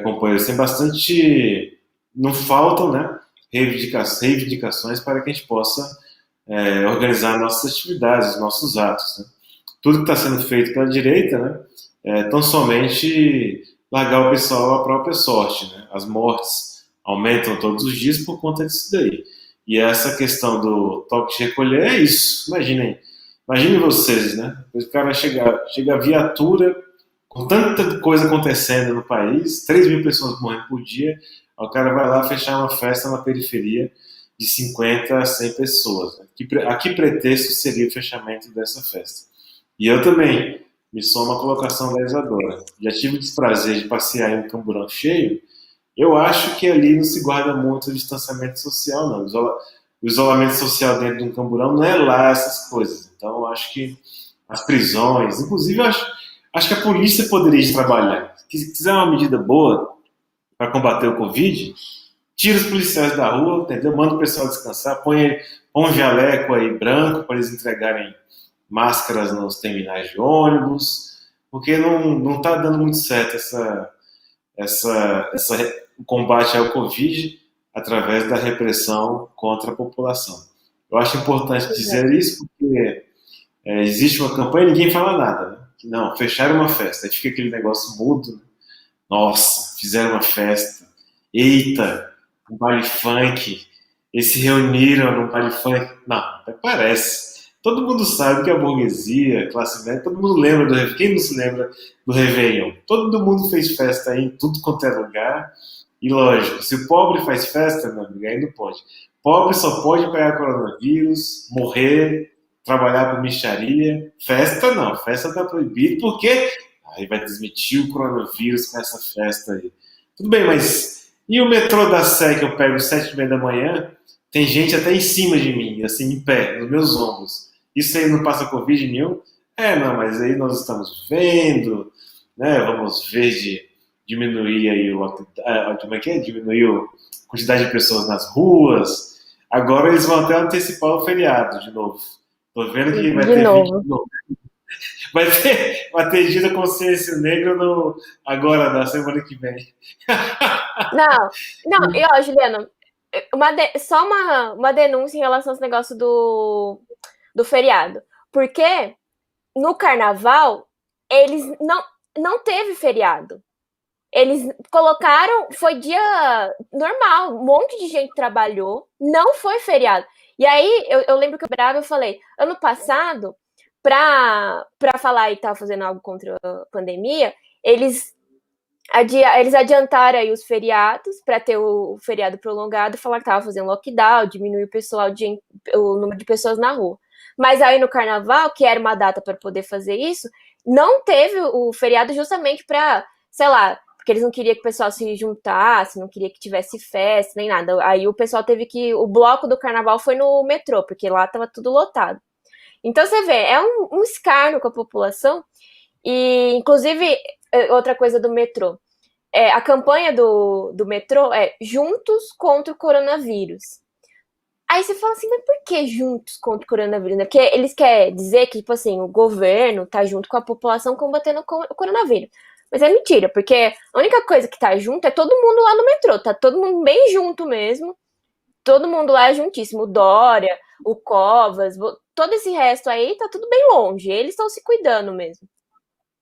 companheiros, tem bastante. Não faltam, né, reivindicações para que a gente possa organizar nossas atividades, nossos atos. Né? Tudo que está sendo feito pela direita, né, tão somente largar o pessoal à própria sorte. Né? As mortes aumentam todos os dias por conta disso daí. E essa questão do toque de recolher é isso. Imaginem vocês, né? O cara chega a viatura com tanta coisa acontecendo no país, 3 mil pessoas morrendo por dia, o cara vai lá fechar uma festa na periferia de 50 a 100 pessoas. Né? A que pretexto seria o fechamento dessa festa? E eu também me somo à colocação da Isadora. Já tive o desprazer de passear em um camburão cheio. Eu acho que ali não se guarda muito o distanciamento social, não. O isolamento social dentro de um camburão não é lá essas coisas. Então, eu acho que as prisões, inclusive, eu acho que a polícia poderia trabalhar. Se quiser uma medida boa para combater o Covid, tira os policiais da rua, entendeu? Manda o pessoal descansar, põe um jaleco aí branco para eles entregarem máscaras nos terminais de ônibus, porque não está dando muito certo o combate ao Covid através da repressão contra a população. Eu acho importante dizer isso porque existe uma campanha e ninguém fala nada. Né? Que não, fecharam uma festa, aí fica aquele negócio mudo. Né? Nossa, fizeram uma festa. Eita, um baile funk. Eles se reuniram num baile funk. Não, até parece. Todo mundo sabe que a burguesia, a classe média, todo mundo lembra do Réveillon. Quem não se lembra do Réveillon? Todo mundo fez festa aí em tudo quanto é lugar. E lógico, se o pobre faz festa, meu amigo, aí não pode. Pobre só pode pegar coronavírus, morrer, trabalhar por mixaria. Festa não, festa tá proibido, porque aí vai transmitir o coronavírus com essa festa aí. Tudo bem, mas e o metrô da Sé que eu pego às 7h30 da manhã? Tem gente até em cima de mim, assim, em pé, nos meus ombros. Isso aí não passa Covid nenhum? Não, mas aí nós estamos vendo, né? Vamos ver de diminuir aí como é que é? Diminuir a quantidade de pessoas nas ruas. Agora eles vão até antecipar o feriado de novo. Tô vendo que vai ter vídeo de novo. Vai ter dia da consciência negra agora, na semana que vem. Não, e ó, Juliano, só uma denúncia em relação a esse negócio do feriado. Porque no carnaval, eles não teve feriado. Eles colocaram, foi dia normal, um monte de gente trabalhou, não foi feriado. E aí, eu lembro que eu brava, eu falei, ano passado, para falar e tava fazendo algo contra a pandemia, eles adiantaram aí os feriados para ter o feriado prolongado, falar que tava fazendo lockdown, diminuir o número de pessoas na rua. Mas aí no carnaval, que era uma data para poder fazer isso, não teve o feriado justamente para, sei lá, porque eles não queriam que o pessoal se juntasse, não queria que tivesse festa, nem nada. Aí o pessoal teve que. O bloco do carnaval foi no metrô, porque lá tava tudo lotado. Então você vê, é um escárnio com a população. E, inclusive, outra coisa do metrô. A campanha do metrô é Juntos contra o Coronavírus. Aí você fala assim, mas por que juntos contra o coronavírus? Né? Porque eles querem dizer que, tipo assim, o governo tá junto com a população combatendo o coronavírus. Mas é mentira, porque a única coisa que tá junto é todo mundo lá no metrô. Tá todo mundo bem junto mesmo. Todo mundo lá é juntíssimo. O Dória, o Covas, todo esse resto aí tá tudo bem longe. Eles estão se cuidando mesmo.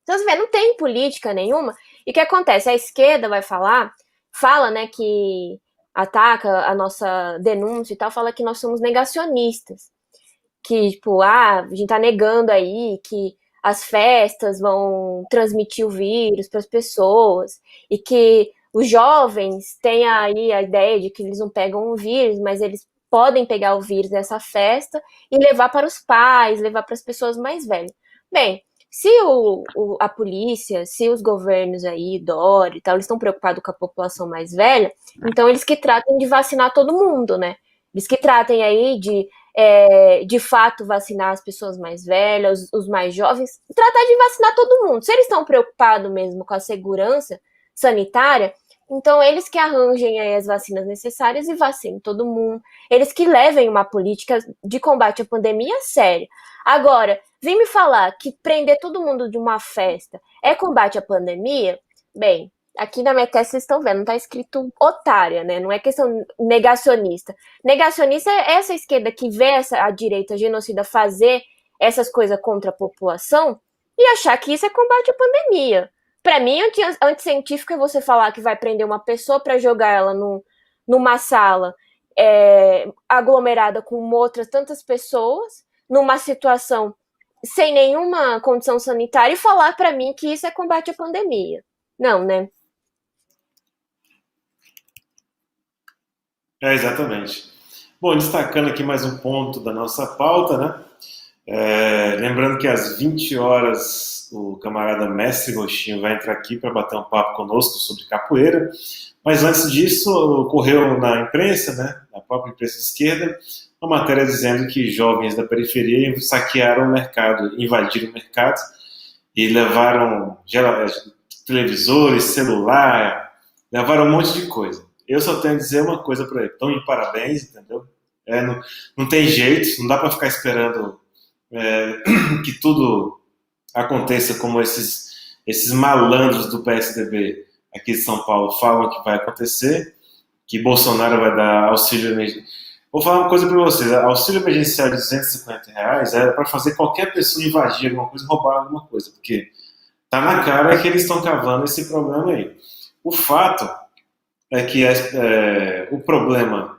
Então, você vê, não tem política nenhuma. E o que acontece? A esquerda vai fala, né, que ataca a nossa denúncia e tal, fala que nós somos negacionistas. Que, tipo, a gente tá negando aí que as festas vão transmitir o vírus para as pessoas e que os jovens têm aí a ideia de que eles não pegam o vírus, mas eles podem pegar o vírus nessa festa e levar para os pais, levar para as pessoas mais velhas. Bem, se a polícia, se os governos aí, Dória e tal, eles estão preocupados com a população mais velha, então eles que tratem de vacinar todo mundo, né? Eles que tratem aí de fato vacinar as pessoas mais velhas, os mais jovens, tratar de vacinar todo mundo. Se eles estão preocupados mesmo com a segurança sanitária, então eles que arranjem aí as vacinas necessárias e vacinem todo mundo. Eles que levem uma política de combate à pandemia séria. Agora, vem me falar que prender todo mundo de uma festa é combate à pandemia? Bem, aqui na minha testa vocês estão vendo, não tá escrito otária, né? Não é questão negacionista. Negacionista é essa esquerda que vê a direita genocida fazer essas coisas contra a população e achar que isso é combate à pandemia. Para mim, anticientífico é você falar que vai prender uma pessoa para jogar ela numa sala aglomerada com outras tantas pessoas, numa situação sem nenhuma condição sanitária e falar para mim que isso é combate à pandemia. Não, né? Exatamente. Bom, destacando aqui mais um ponto da nossa pauta, né? Lembrando que às 20 horas o camarada Mestre Roxinho vai entrar aqui para bater um papo conosco sobre capoeira. Mas antes disso, ocorreu na imprensa, né, na própria imprensa de esquerda, uma matéria dizendo que jovens da periferia saquearam o mercado, invadiram o mercado e levaram televisores, celular, levaram um monte de coisa. Eu só tenho a dizer uma coisa para ele: estão de parabéns, entendeu? Não tem jeito, não dá para ficar esperando que tudo aconteça como esses malandros do PSDB aqui de São Paulo falam que vai acontecer, que Bolsonaro vai dar auxílio emergencial. Vou falar uma coisa para vocês: auxílio emergencial de R$ 250 era para fazer qualquer pessoa invadir alguma coisa, roubar alguma coisa, porque tá na cara que eles estão cavando esse problema aí. O fato é que o problema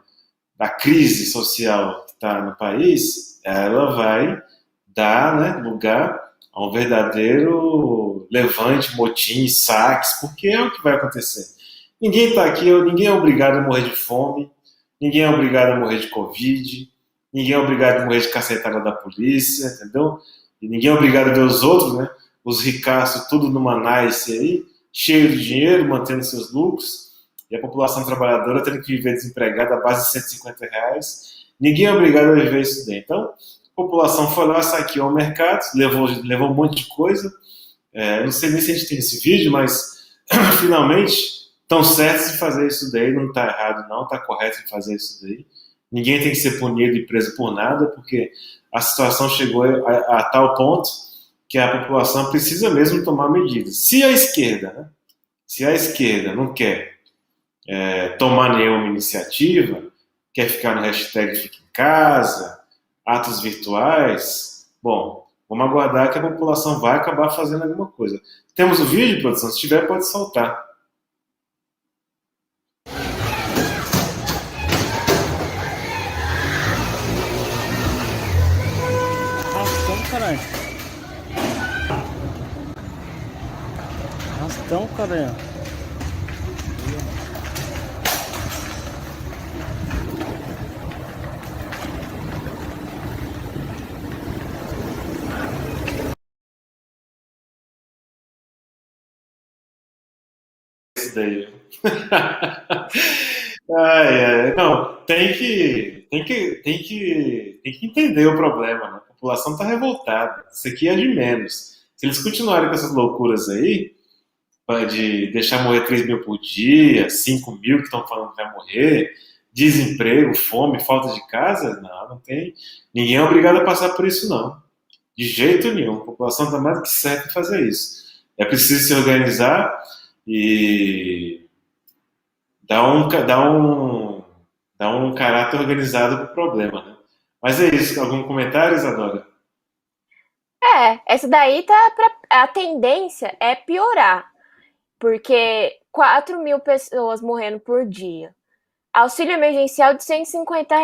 da crise social que está no país, ela vai dar, né, lugar a um verdadeiro levante, motim, saques, porque é o que vai acontecer. Ninguém está aqui, ninguém é obrigado a morrer de fome, ninguém é obrigado a morrer de Covid, ninguém é obrigado a morrer de cacetada da polícia, entendeu? E ninguém é obrigado a ver os outros, né? Os ricaços, tudo numa nice aí, cheio de dinheiro, mantendo seus lucros, e a população trabalhadora tendo que viver desempregada à base de R$ 150. Ninguém é obrigado a viver isso daí. Então, a população foi lá, saqueou o mercado, levou um monte de coisa. Não sei nem se a gente tem esse vídeo, mas finalmente estão certos de fazer isso daí. Não está errado, não, está correto de fazer isso daí. Ninguém tem que ser punido e preso por nada, porque a situação chegou a tal ponto que a população precisa mesmo tomar medidas. Se a esquerda não quer tomar nenhuma iniciativa, quer ficar no hashtag Fica em Casa, atos virtuais, bom, vamos aguardar que a população vai acabar fazendo alguma coisa. Temos o vídeo, produção? Se tiver, pode soltar. caralho. Arrastão, caralho. Isso daí. Ai, ai. Não, tem que entender o problema, né? A população está revoltada. Isso aqui é de menos. Se eles continuarem com essas loucuras aí, de deixar morrer 3 mil por dia, 5 mil que estão falando que vai morrer, desemprego, fome, falta de casa, não tem. Ninguém é obrigado a passar por isso, não. De jeito nenhum. A população está mais do que certa em fazer isso. É preciso se organizar e dá um caráter organizado para o problema, né? Mas é isso. Algum comentário, Isadora? Essa daí tá a tendência é piorar, porque 4 mil pessoas morrendo por dia. Auxílio emergencial de R$ 150.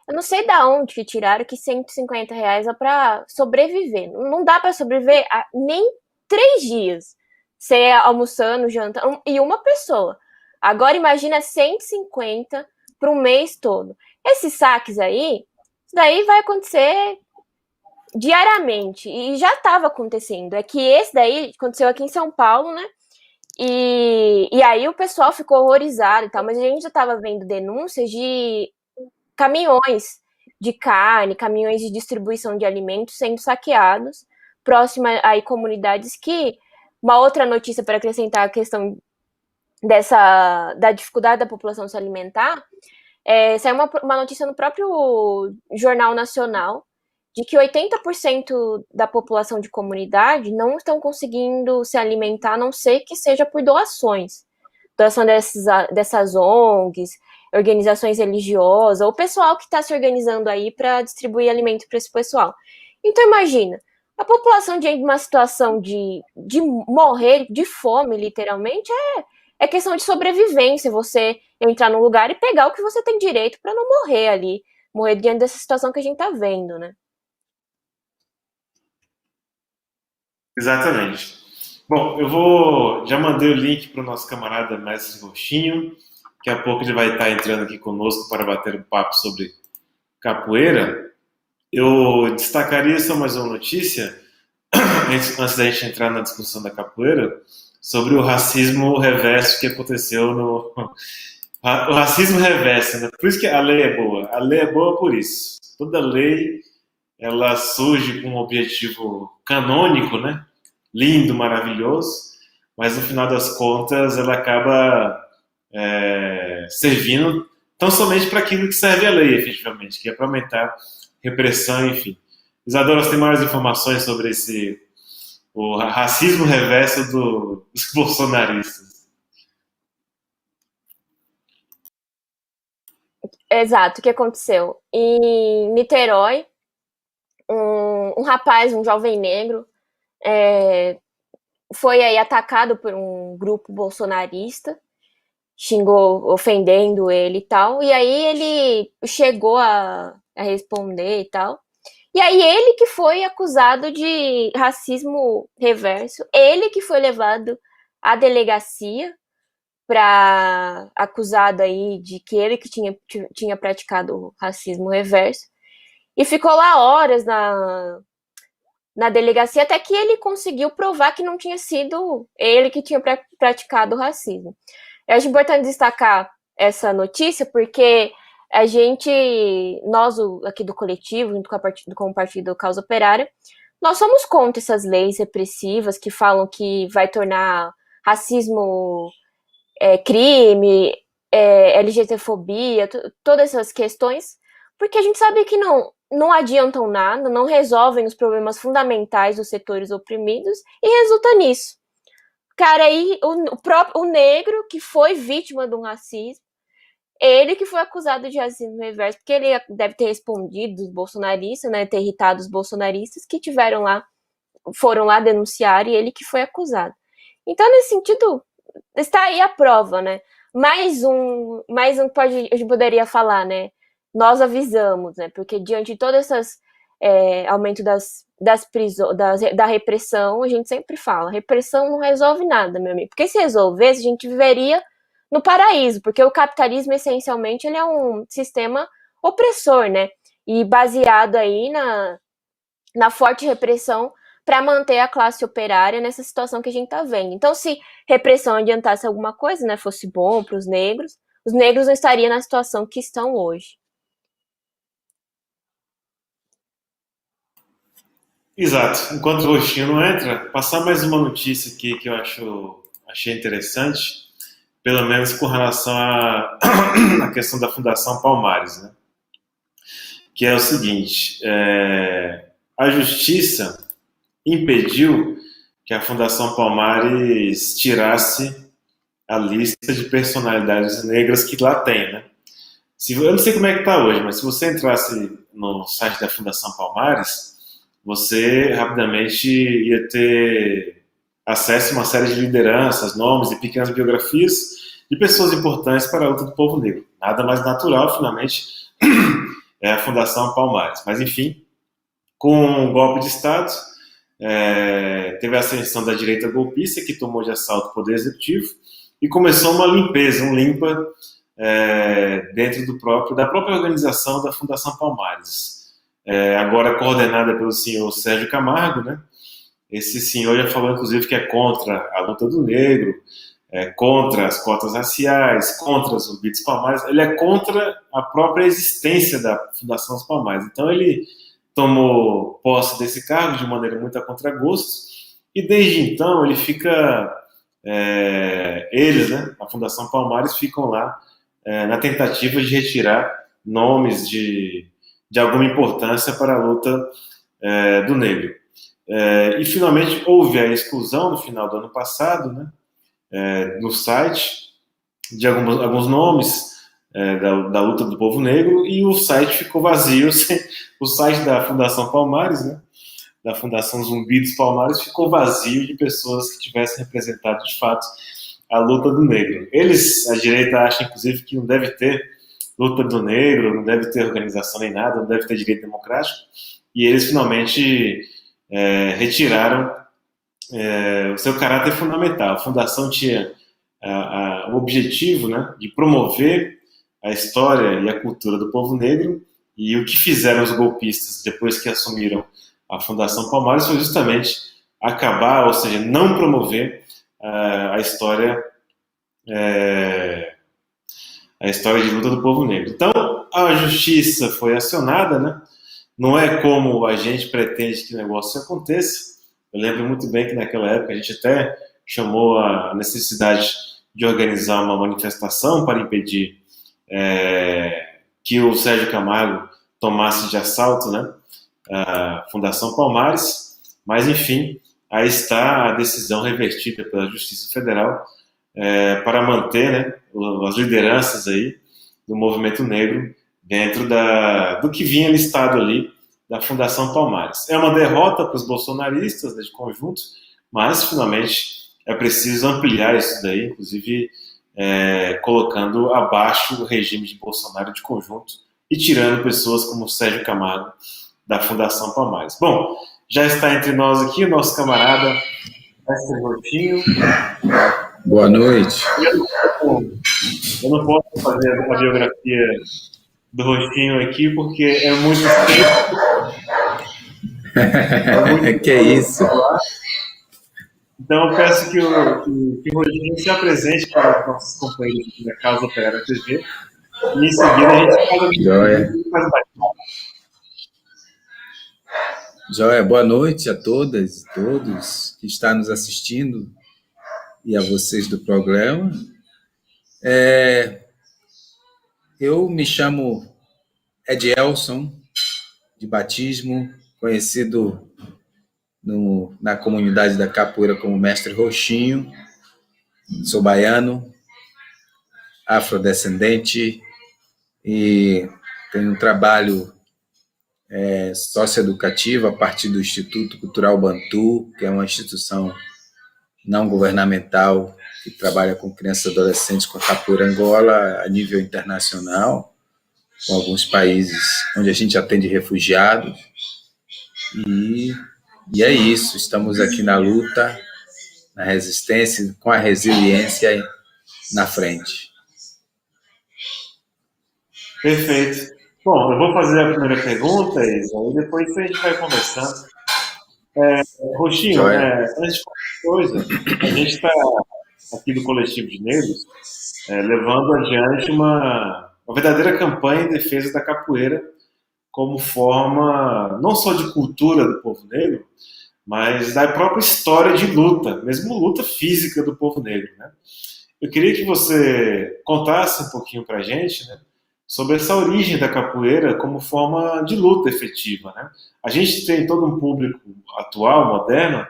Eu não sei da onde que tiraram que R$ 150 é para sobreviver. Não dá para sobreviver nem 3 dias. Você almoçando, jantando, e uma pessoa. Agora imagina 150 para um mês todo. Esses saques aí, isso daí vai acontecer diariamente. E já estava acontecendo. É que esse daí aconteceu aqui em São Paulo, né? E aí o pessoal ficou horrorizado e tal, mas a gente já estava vendo denúncias de caminhões de carne, caminhões de distribuição de alimentos sendo saqueados, próximo aí comunidades que... Uma outra notícia para acrescentar a questão da dificuldade da população se alimentar, saiu uma notícia no próprio Jornal Nacional de que 80% da população de comunidade não estão conseguindo se alimentar, a não ser que seja por doações. Doação dessas ONGs, organizações religiosas, ou pessoal que está se organizando aí para distribuir alimento para esse pessoal. Então, imagina, a população diante de uma situação de morrer de fome, literalmente, é questão de sobrevivência, você entrar num lugar e pegar o que você tem direito para não morrer ali, morrer diante dessa situação que a gente está vendo, né? Exatamente. Bom, já mandei o link para o nosso camarada Mestre Roxinho. Daqui a pouco ele vai estar entrando aqui conosco para bater um papo sobre capoeira. Eu destacaria só mais uma notícia, antes da gente entrar na discussão da capoeira, sobre o racismo reverso que aconteceu no. O racismo reverso, né? Por isso que a lei é boa. A lei é boa por isso. Toda lei ela surge com um objetivo canônico, né? Lindo, maravilhoso, mas no final das contas ela acaba servindo tão somente para aquilo que serve a lei, efetivamente, que é para aumentar repressão, enfim. Isadora, você tem mais informações sobre o racismo reverso dos bolsonaristas? Exato, o que aconteceu? Em Niterói, um rapaz, um jovem negro, foi aí atacado por um grupo bolsonarista, xingou, ofendendo ele e tal, e aí ele chegou a responder e tal. E aí ele que foi acusado de racismo reverso, ele que foi levado à delegacia para acusado aí de que ele que tinha praticado racismo reverso, e ficou lá horas na delegacia até que ele conseguiu provar que não tinha sido ele que tinha praticado racismo. Eu acho importante destacar essa notícia porque a gente, nós aqui do coletivo, junto com o Partido Causa Operária, nós somos contra essas leis repressivas que falam que vai tornar racismo crime, LGBTfobia, todas essas questões, porque a gente sabe que não adiantam nada, não resolvem os problemas fundamentais dos setores oprimidos e resulta nisso. Cara, aí o negro que foi vítima de um racismo, ele que foi acusado de racismo reverso, porque ele deve ter respondido dos bolsonaristas, né, ter irritado os bolsonaristas que foram lá denunciar e ele que foi acusado. Então, nesse sentido, está aí a prova, né? Mais um a gente poderia falar, né? Nós avisamos, né? Porque diante de todas aumento da repressão, a gente sempre fala, repressão não resolve nada, meu amigo. Porque se resolvesse, a gente viveria no paraíso, porque o capitalismo, essencialmente, ele é um sistema opressor, né? E baseado aí na forte repressão para manter a classe operária nessa situação que a gente está vendo. Então, se repressão adiantasse alguma coisa, né, fosse bom para os negros não estariam na situação que estão hoje. Exato. Enquanto o Roxinho não entra, passar mais uma notícia aqui que eu achei interessante, pelo menos com relação à questão da Fundação Palmares, né? Que é o seguinte, a Justiça impediu que a Fundação Palmares tirasse a lista de personalidades negras que lá tem, né? Eu não sei como é que está hoje, mas se você entrasse no site da Fundação Palmares, você rapidamente ia ter acesso a uma série de lideranças, nomes e pequenas biografias de pessoas importantes para a luta do povo negro. Nada mais natural, finalmente, é a Fundação Palmares. Mas, enfim, com o golpe de Estado, teve a ascensão da direita golpista, que tomou de assalto o Poder Executivo, e começou uma limpeza, limpa dentro da própria organização da Fundação Palmares. Agora coordenada pelo senhor Sérgio Camargo, né? Esse senhor já falou, inclusive, que é contra a luta do negro, contra as cotas raciais, contra os zumbidos palmares, ele é contra a própria existência da Fundação dos Palmares. Então ele tomou posse desse cargo de maneira muito a contragosto, e desde então ele fica, eles, né, a Fundação Palmares, ficam lá na tentativa de retirar nomes de alguma importância para a luta do negro. E finalmente houve a exclusão no final do ano passado, né, no site, de alguns nomes da luta do povo negro, e o site ficou vazio. O site da Fundação Palmares, né, da Fundação Zumbi dos Palmares, ficou vazio de pessoas que tivessem representado de fato a luta do negro. A direita, acha inclusive que não deve ter luta do negro, não deve ter organização nem nada, não deve ter direito democrático, e eles finalmente retiraram o seu caráter fundamental. A fundação tinha o objetivo, né, de promover a história e a cultura do povo negro, e o que fizeram os golpistas depois que assumiram a Fundação Palmares foi justamente acabar, ou seja, não promover a história de luta do povo negro. Então, a justiça foi acionada, né? Não é como a gente pretende que o negócio aconteça. Eu lembro muito bem que naquela época a gente até chamou a necessidade de organizar uma manifestação para impedir que o Sérgio Camargo tomasse de assalto, né, a Fundação Palmares, mas enfim, aí está a decisão revertida pela Justiça Federal para manter, né, as lideranças aí do movimento negro dentro do que vinha listado ali da Fundação Palmares. É uma derrota para os bolsonaristas, né, de conjunto, mas finalmente é preciso ampliar isso daí, inclusive colocando abaixo o regime de Bolsonaro de conjunto e tirando pessoas como Sérgio Camargo da Fundação Palmares. Bom, já está entre nós aqui o nosso camarada Mestre Roxinho. Boa noite. Eu não posso fazer a biografia do Roxinho aqui porque é muito tempo. Que é isso? Então eu peço que o Roxinho se apresente para os nossos companheiros aqui da Casa Operária TV, e em seguida a gente faz bate-papo. Joia, boa noite a todas e todos que estão nos assistindo e a vocês do programa. Eu me chamo Edielson, de batismo, conhecido na comunidade da capoeira como Mestre Roxinho. Sou baiano, afrodescendente e tenho um trabalho socioeducativo a partir do Instituto Cultural Bantu, que é uma instituição não governamental que trabalha com crianças e adolescentes com a capoeira Angola a nível internacional, com alguns países onde a gente atende refugiados. E é isso, estamos aqui na luta, na resistência, com a resiliência na frente. Perfeito. Bom, eu vou fazer a primeira pergunta, Isa, e depois a gente vai conversando. Roxinho, Joia. antes de qualquer coisa, a gente está aqui do Coletivo de Negros levando adiante uma verdadeira campanha em defesa da capoeira como forma não só de cultura do povo negro, mas da própria história de luta, mesmo luta física do povo negro, né? Eu queria que você contasse um pouquinho para a gente, né, sobre essa origem da capoeira como forma de luta efetiva, né? A gente tem todo um público atual, moderno,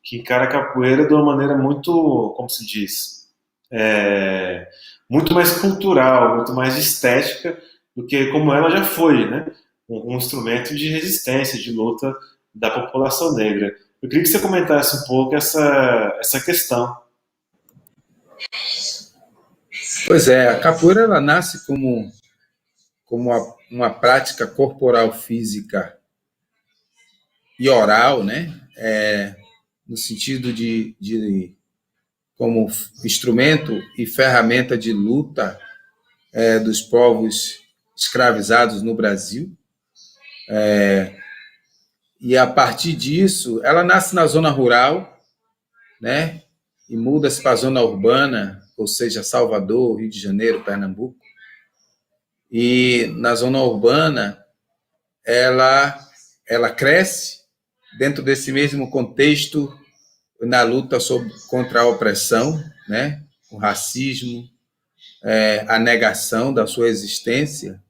que encara a capoeira de uma maneira muito, como se diz, muito mais cultural, muito mais estética do que como ela já foi, né? Um instrumento de resistência, de luta da população negra. Eu queria que você comentasse um pouco essa questão. Pois é, a capoeira ela nasce como uma prática corporal física e oral, né? No sentido de como instrumento e ferramenta de luta dos povos escravizados no Brasil. E a partir disso, ela nasce na zona rural, né? E muda-se para a zona urbana, ou seja, Salvador, Rio de Janeiro, Pernambuco. E na zona urbana, ela cresce dentro desse mesmo contexto na luta contra a opressão, né? O racismo, a negação da sua existência,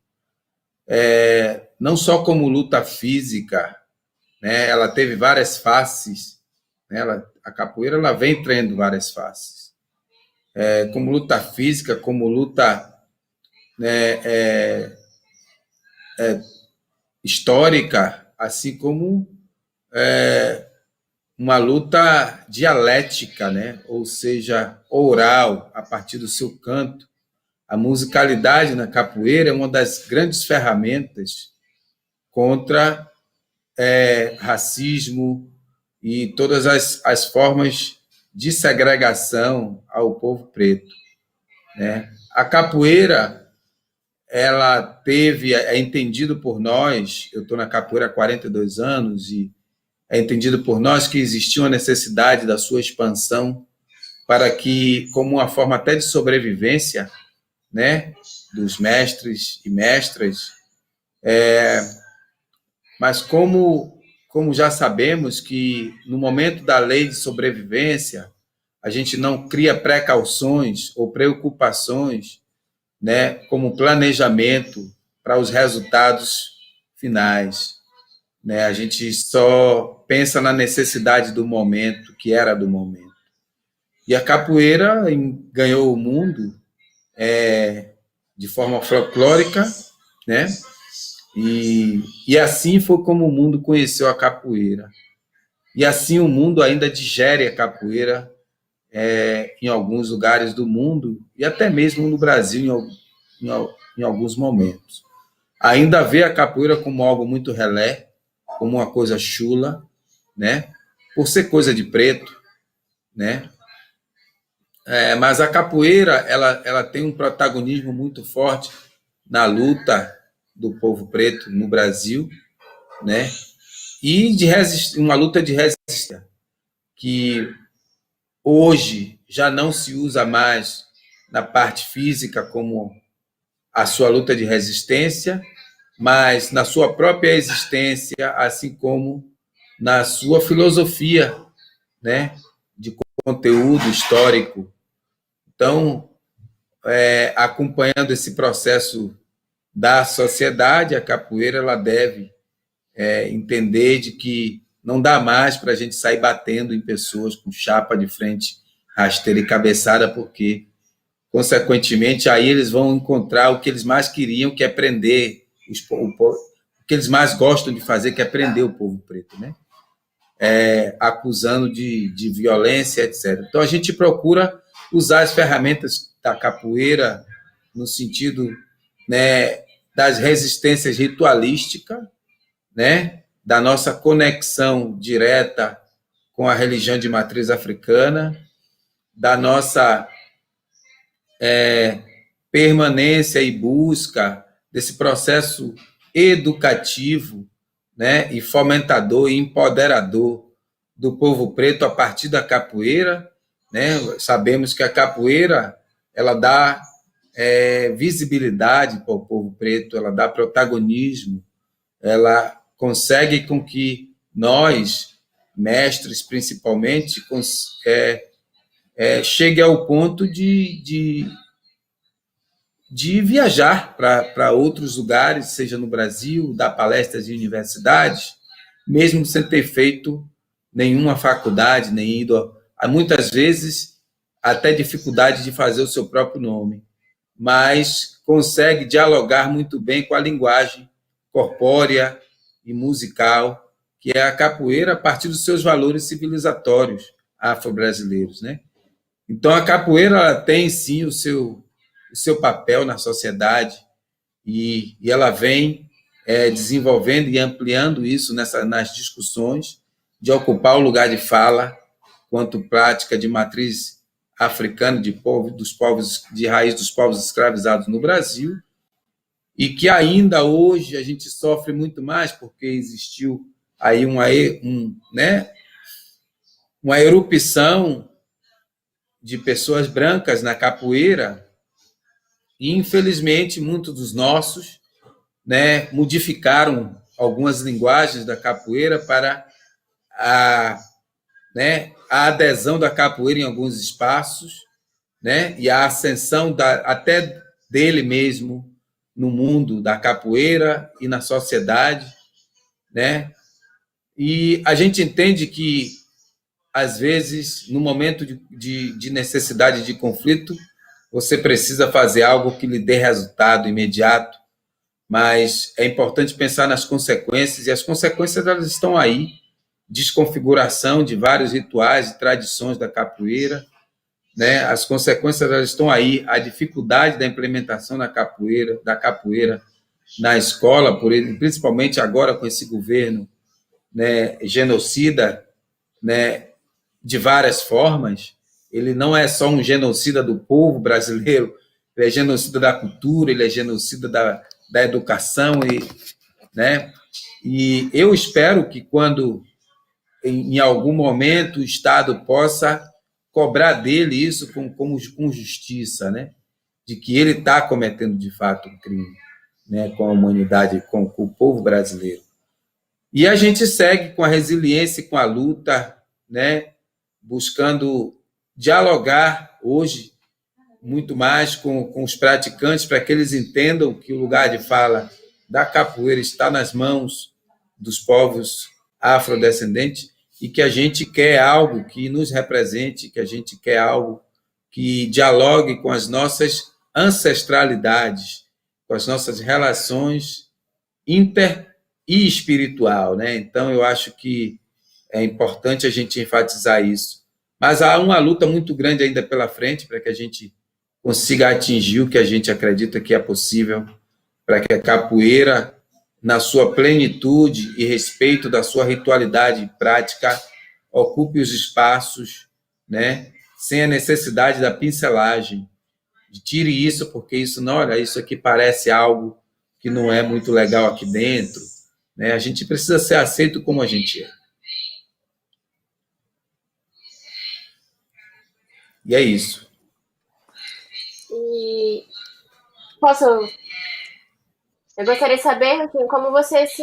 não só como luta física, né? Ela teve várias faces, né? A capoeira ela vem tendo várias faces, como luta física, como luta, né, histórica, assim como uma luta dialética, né? Ou seja, oral, a partir do seu canto. A musicalidade na capoeira é uma das grandes ferramentas contra racismo e todas as formas de segregação ao povo preto, né? A capoeira, ela é entendido por nós, eu estou na capoeira há 42 anos, e é entendido por nós que existia uma necessidade da sua expansão para que, como uma forma até de sobrevivência, né, dos mestres e mestras, mas como já sabemos que no momento da lei de sobrevivência, a gente não cria precauções ou preocupações, né, como planejamento para os resultados finais, né? A gente só pensa na necessidade do momento, que era do momento. E a capoeira ganhou o mundo de forma folclórica, né? E assim foi como o mundo conheceu a capoeira. E assim o mundo ainda digere a capoeira em alguns lugares do mundo, e até mesmo no Brasil em alguns momentos. Ainda vê a capoeira como algo muito relé, como uma coisa chula, né? Por ser coisa de preto, né? Mas a capoeira ela tem um protagonismo muito forte na luta do povo preto no Brasil, né? E uma luta de resistência que hoje já não se usa mais na parte física como a sua luta de resistência, mas na sua própria existência, assim como na sua filosofia, né, de conteúdo histórico. Então, acompanhando esse processo da sociedade, a capoeira ela deve entender de que não dá mais para a gente sair batendo em pessoas com chapa de frente, rasteira e cabeçada, porque, consequentemente, aí eles vão encontrar o que eles mais queriam, que é prender o que eles mais gostam de fazer, que é prender o povo preto, né? Acusando de violência, etc. Então, a gente procura usar as ferramentas da capoeira no sentido, né, das resistências ritualísticas, né, da nossa conexão direta com a religião de matriz africana, da nossa permanência e busca desse processo educativo, né, e fomentador e empoderador do povo preto a partir da capoeira, né? Sabemos que a capoeira ela dá visibilidade para o povo preto, ela dá protagonismo, ela consegue com que nós, mestres principalmente, chegue ao ponto de viajar para outros lugares, seja no Brasil, dar palestras em universidades, mesmo sem ter feito nenhuma faculdade, nem ido, muitas vezes, até dificuldade de fazer o seu próprio nome, mas consegue dialogar muito bem com a linguagem corpórea e musical, que é a capoeira, a partir dos seus valores civilizatórios afro-brasileiros, né? Então, a capoeira ela tem, sim, o seu papel na sociedade e ela vem desenvolvendo e ampliando isso nas discussões de ocupar o lugar de fala quanto prática de matriz africana dos povos de raiz dos povos escravizados no Brasil, e que ainda hoje a gente sofre muito mais porque existiu aí uma erupção de pessoas brancas na capoeira, e infelizmente muitos dos nossos, né, modificaram algumas linguagens da capoeira para a adesão da capoeira em alguns espaços, né, e a ascensão até dele mesmo no mundo da capoeira e na sociedade, né? E a gente entende que, às vezes, no momento de necessidade de conflito, você precisa fazer algo que lhe dê resultado imediato, mas é importante pensar nas consequências, e as consequências elas estão aí, desconfiguração de vários rituais e tradições da capoeira, né? As consequências elas estão aí, a dificuldade da implementação da capoeira na escola, principalmente agora com esse governo, né, genocida, né, de várias formas. Ele não é só um genocida do povo brasileiro, ele é genocida da cultura, ele é genocida da educação, né? E eu espero que quando, em algum momento, o Estado possa cobrar dele isso com justiça, né? De que ele está cometendo, de fato, um crime, né? Com a humanidade, com o povo brasileiro. E a gente segue com a resiliência e com a luta, né? Buscando dialogar hoje muito mais com os praticantes para que eles entendam que o lugar de fala da capoeira está nas mãos dos povos afrodescendentes e que a gente quer algo que nos represente, que a gente quer algo que dialogue com as nossas ancestralidades, com as nossas relações inter e espiritual, né? Então, eu acho que é importante a gente enfatizar isso. Mas há uma luta muito grande ainda pela frente para que a gente consiga atingir o que a gente acredita que é possível, para que a capoeira, na sua plenitude e respeito da sua ritualidade prática, ocupe os espaços, né, sem a necessidade da pincelagem. Tire isso, porque isso não, olha, isso aqui parece algo que não é muito legal aqui dentro, né? A gente precisa ser aceito como a gente é. E é isso. E eu gostaria de saber, assim, como você se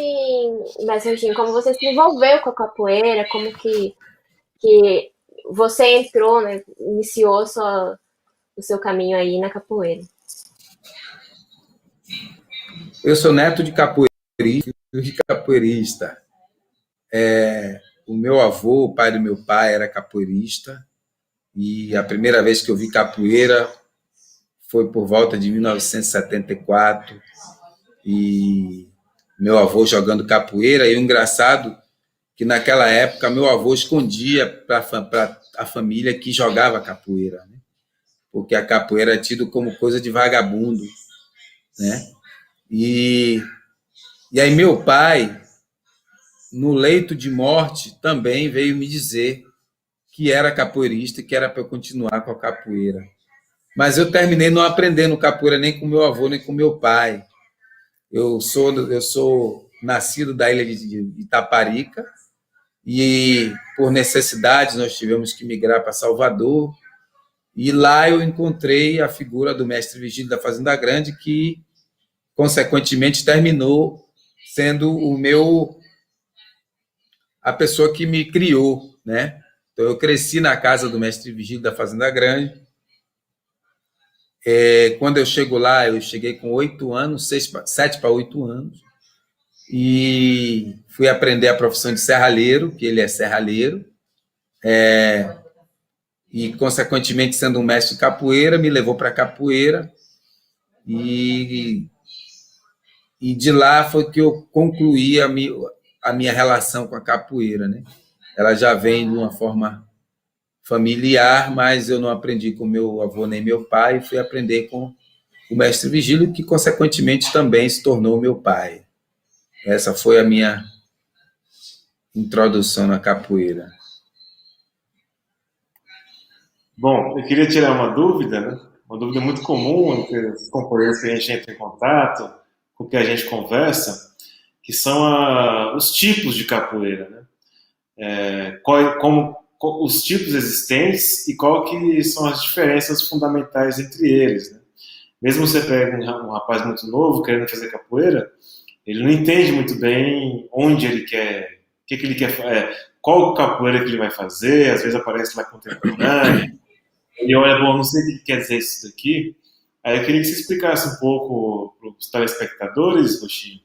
envolveu com a capoeira, como que você entrou, né, iniciou o seu caminho aí na capoeira. Eu sou neto de capoeirista. O meu avô, o pai do meu pai, era capoeirista, e a primeira vez que eu vi capoeira foi por volta de 1974, e meu avô jogando capoeira, e o engraçado que naquela época meu avô escondia para a família que jogava capoeira, né? Porque a capoeira é tido como coisa de vagabundo, né? E aí meu pai, no leito de morte, também veio me dizer que era capoeirista e que era para eu continuar com a capoeira. Mas eu terminei não aprendendo capoeira nem com meu avô, nem com meu pai. Eu sou nascido da ilha de Itaparica e, por necessidades, nós tivemos que migrar para Salvador. E lá eu encontrei a figura do mestre Vigílio da Fazenda Grande, que, consequentemente, terminou sendo a pessoa que me criou, né? Então, eu cresci na casa do mestre Vigílio da Fazenda Grande. Quando eu chego lá, eu cheguei com 8 anos, 7 para 8 anos, e fui aprender a profissão de serralheiro, que ele é serralheiro, e, consequentemente, sendo um mestre de capoeira, me levou para a capoeira, e de lá foi que eu concluí a minha relação com a capoeira, né? Ela já vem de uma forma familiar, mas eu não aprendi com meu avô nem meu pai, fui aprender com o mestre Vigílio, que, consequentemente, também se tornou meu pai. Essa foi a minha introdução na capoeira. Bom, eu queria tirar uma dúvida, né? Uma dúvida muito comum entre os companheiros que a gente entra em contato, com que a gente conversa, que são os tipos de capoeira, né? Os tipos existentes e qual que são as diferenças fundamentais entre eles, né? Mesmo você pega um rapaz muito novo querendo fazer capoeira, ele não entende muito bem onde ele quer, o que ele quer, qual capoeira que ele vai fazer, às vezes aparece lá contemporânea, e olha, bom, não sei o que quer dizer isso daqui. Aí eu queria que você explicasse um pouco para os telespectadores, Roxinho,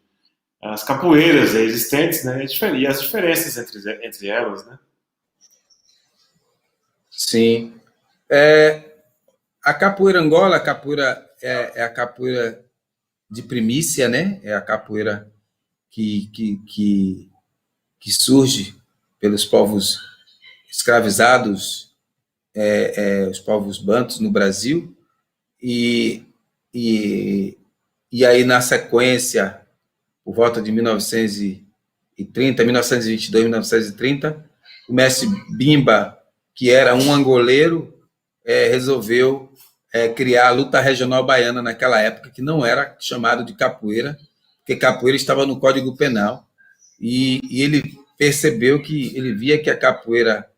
as capoeiras existentes, né, e as diferenças entre elas, né? Sim. A capoeira Angola, a capoeira é a capoeira de primícia, né? É a capoeira que surge pelos povos escravizados, os povos bantus no Brasil, e aí, na sequência, por volta de 1930, 1922, 1930, o mestre Bimba, que era um angoleiro, resolveu criar a luta regional baiana naquela época, que não era chamado de capoeira, porque capoeira estava no Código Penal, e ele percebeu ele via que a capoeira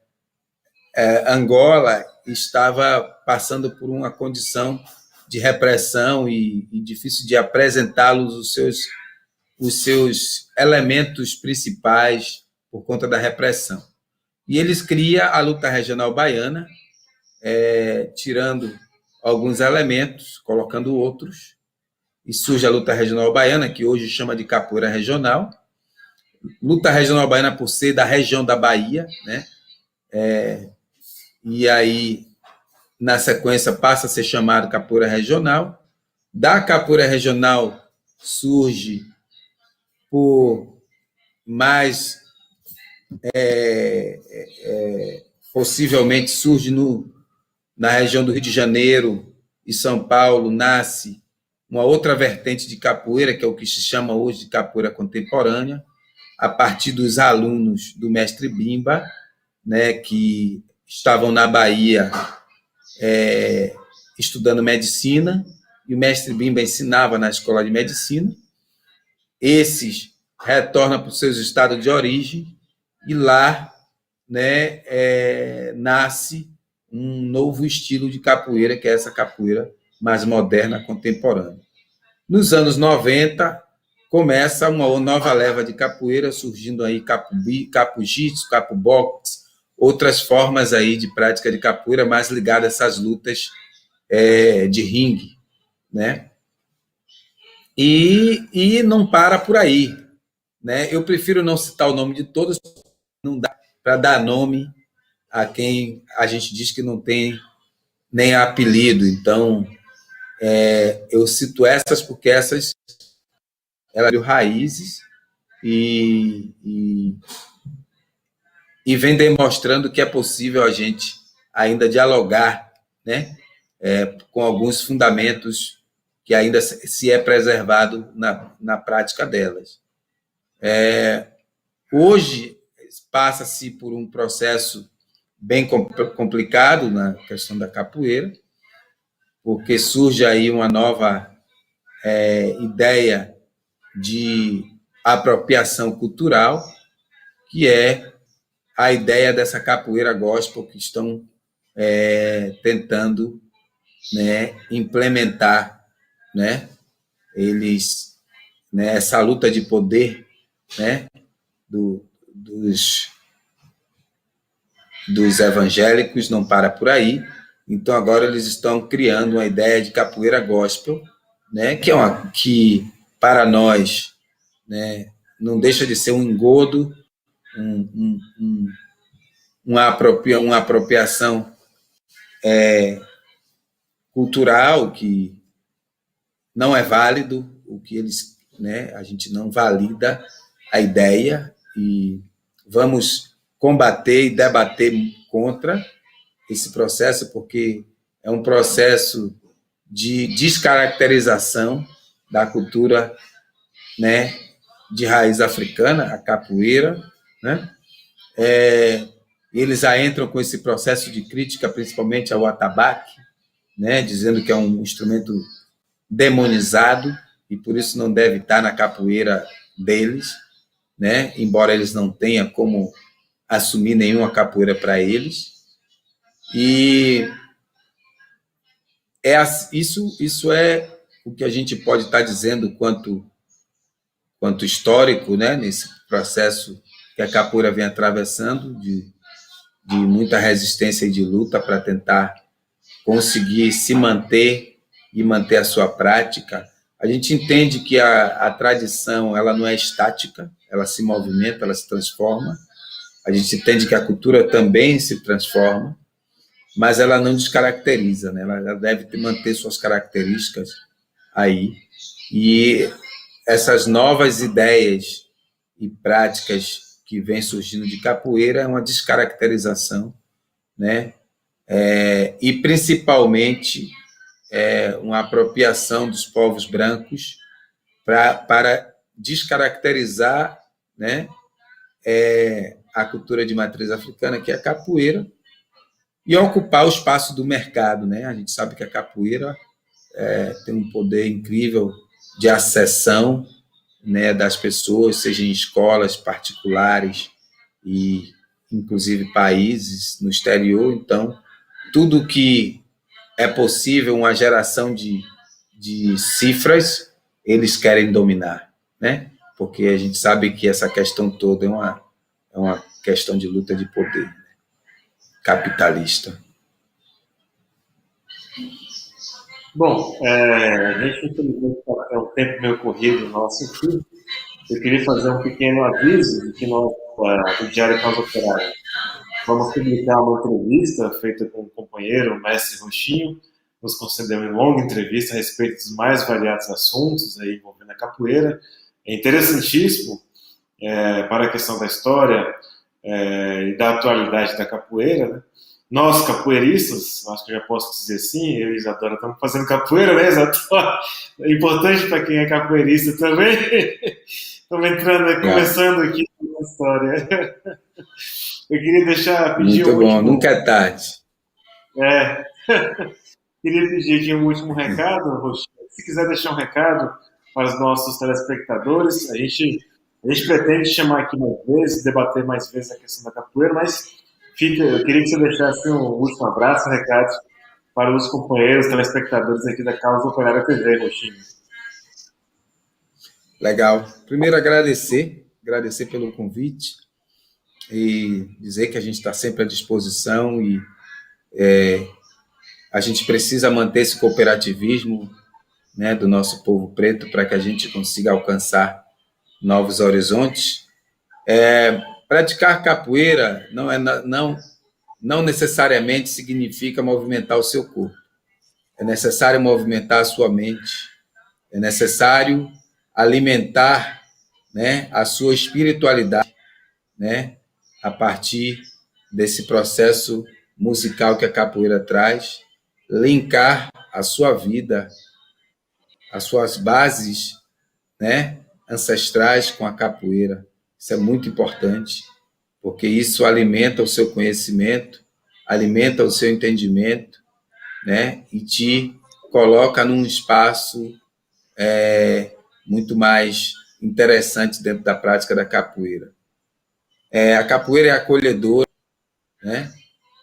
Angola estava passando por uma condição de repressão e difícil de apresentá-los os seus elementos principais por conta da repressão. E eles criam a luta regional baiana, tirando alguns elementos, colocando outros, e surge a luta regional baiana, que hoje chama de capoeira regional. Luta regional baiana por ser da região da Bahia, né? E aí, na sequência, passa a ser chamado capoeira regional. Da capoeira regional surge possivelmente surge na região do Rio de Janeiro e São Paulo, nasce uma outra vertente de capoeira, que é o que se chama hoje de capoeira contemporânea, a partir dos alunos do mestre Bimba, né, que estavam na Bahia estudando medicina, e o mestre Bimba ensinava na escola de medicina. Esses retornam para os seus estados de origem, e lá, né, nasce um novo estilo de capoeira, que é essa capoeira mais moderna, contemporânea. Nos anos 90, começa uma nova leva de capoeira, surgindo aí capo jitsu, capo boxe, outras formas aí de prática de capoeira mais ligadas a essas lutas de ringue, né? E não para por aí, né? Eu prefiro não citar o nome de todos, não dá para dar nome a quem a gente diz que não tem nem apelido. Então, eu cito essas porque essas elas são raízes e vem demonstrando que é possível a gente ainda dialogar, né, com alguns fundamentos que ainda se é preservado na prática delas. Hoje, passa-se por um processo bem complicado na questão da capoeira, porque surge aí uma nova ideia de apropriação cultural, que é a ideia dessa capoeira gospel que estão tentando, né, implementar, né, eles, né, essa luta de poder, né, dos evangélicos não para por aí. Então agora eles estão criando uma ideia de capoeira gospel, né, que para nós, né, não deixa de ser um engodo, uma apropriação cultural que não é válido, o que eles, né, a gente não valida a ideia e vamos combater e debater contra esse processo, porque é um processo de descaracterização da cultura, né, de raiz africana, a capoeira, né? Eles já entram com esse processo de crítica, principalmente ao atabaque, né, dizendo que é um instrumento demonizado e por isso não deve estar na capoeira deles, né, embora eles não tenham como assumir nenhuma capoeira para eles. E isso é o que a gente pode estar dizendo quanto histórico, né, nesse processo que a capoeira vem atravessando de muita resistência e de luta para tentar conseguir se manter e manter a sua prática. A gente entende que a tradição ela não é estática, ela se movimenta, ela se transforma. A gente entende que a cultura também se transforma, mas ela não descaracteriza, né? Ela deve manter suas características aí. E essas novas ideias e práticas que vêm surgindo de capoeira é uma descaracterização, né? E principalmente uma apropriação dos povos brancos para descaracterizar, né, a cultura de matriz africana, que é a capoeira, e ocupar o espaço do mercado, né? A gente sabe que a capoeira tem um poder incrível de acessão, né, das pessoas, seja em escolas particulares e, inclusive, países no exterior. Então, tudo que é possível, uma geração de cifras, eles querem dominar, né? Porque a gente sabe que essa questão toda é uma questão de luta de poder, né, capitalista. Bom, a gente infelizmente é um tempo meio corrido nosso aqui. Eu queria fazer um pequeno aviso de que nós, do Diário Causa Operária, vamos publicar uma entrevista feita com um companheiro, o mestre Roxinho, nos concedeu uma longa entrevista a respeito dos mais variados assuntos aí envolvendo a capoeira. É interessantíssimo para a questão da história e da atualidade da capoeira, né? Nós, capoeiristas, acho que eu já posso dizer assim, eu e Isadora estamos fazendo capoeira, né, Isadora? É importante para quem é capoeirista também. Estamos entrando, começando aqui na história. Eu queria pedir Muito bom, nunca é tarde. Queria pedir aqui um último recado, Roxinha. Se quiser deixar um recado para os nossos telespectadores, a gente pretende chamar aqui mais vezes, debater mais vezes a questão da capoeira, mas eu queria que você deixasse um último abraço, um recado para os companheiros, telespectadores aqui da Causa Operária TV, Roxinha. Legal. Primeiro, agradecer pelo convite e dizer que a gente está sempre à disposição e a gente precisa manter esse cooperativismo, né, do nosso povo preto para que a gente consiga alcançar novos horizontes. Praticar capoeira não necessariamente significa movimentar o seu corpo. É necessário movimentar a sua mente. É necessário alimentar, né, a sua espiritualidade, né, a partir desse processo musical que a capoeira traz, linkar a sua vida, as suas bases, né, ancestrais com a capoeira. Isso é muito importante, porque isso alimenta o seu conhecimento, alimenta o seu entendimento, né? E te coloca num espaço muito mais interessante dentro da prática da capoeira. A capoeira é acolhedora, né?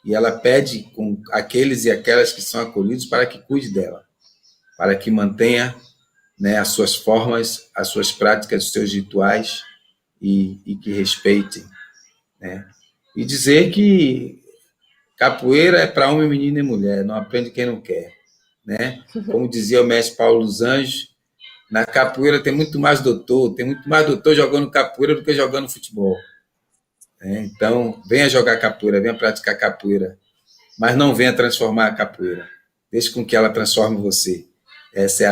E ela pede com aqueles e aquelas que são acolhidos para que cuide dela, para que mantenha, né, as suas formas, as suas práticas, os seus rituais e que respeitem, né? E dizer que capoeira é para homem, menino e mulher, não aprende quem não quer, né? Como dizia o mestre Paulo dos Anjos, na capoeira tem muito mais doutor jogando capoeira do que jogando futebol, né? Então, venha jogar capoeira, venha praticar capoeira, mas não venha transformar a capoeira. Deixe com que ela transforme você. Essa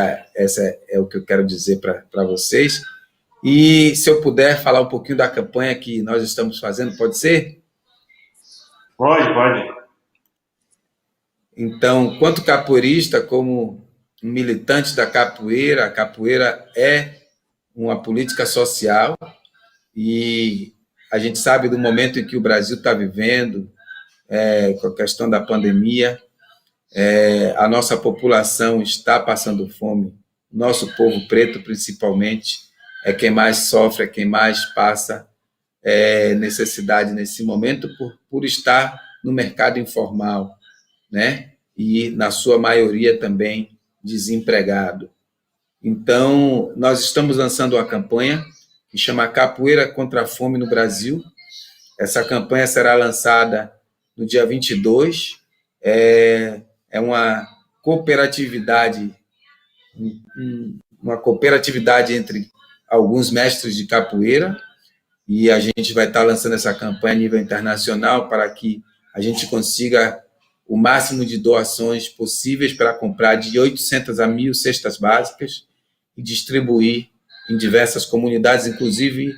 é o que eu quero dizer para vocês. E se eu puder falar um pouquinho da campanha que nós estamos fazendo, pode ser? Pode. Então, quanto capoeirista, como um militante da capoeira, a capoeira é uma política social e a gente sabe do momento em que o Brasil está vivendo, com a questão da pandemia, a nossa população está passando fome, nosso povo preto, principalmente, é quem mais sofre, é quem mais passa necessidade nesse momento por estar no mercado informal, né? E, na sua maioria, também desempregado. Então, nós estamos lançando uma campanha que chama Capoeira contra a Fome no Brasil. Essa campanha será lançada no dia 22. É uma cooperatividade entre alguns mestres de capoeira, e a gente vai estar lançando essa campanha a nível internacional para que a gente consiga o máximo de doações possíveis para comprar de 800 a 1.000 cestas básicas e distribuir em diversas comunidades, inclusive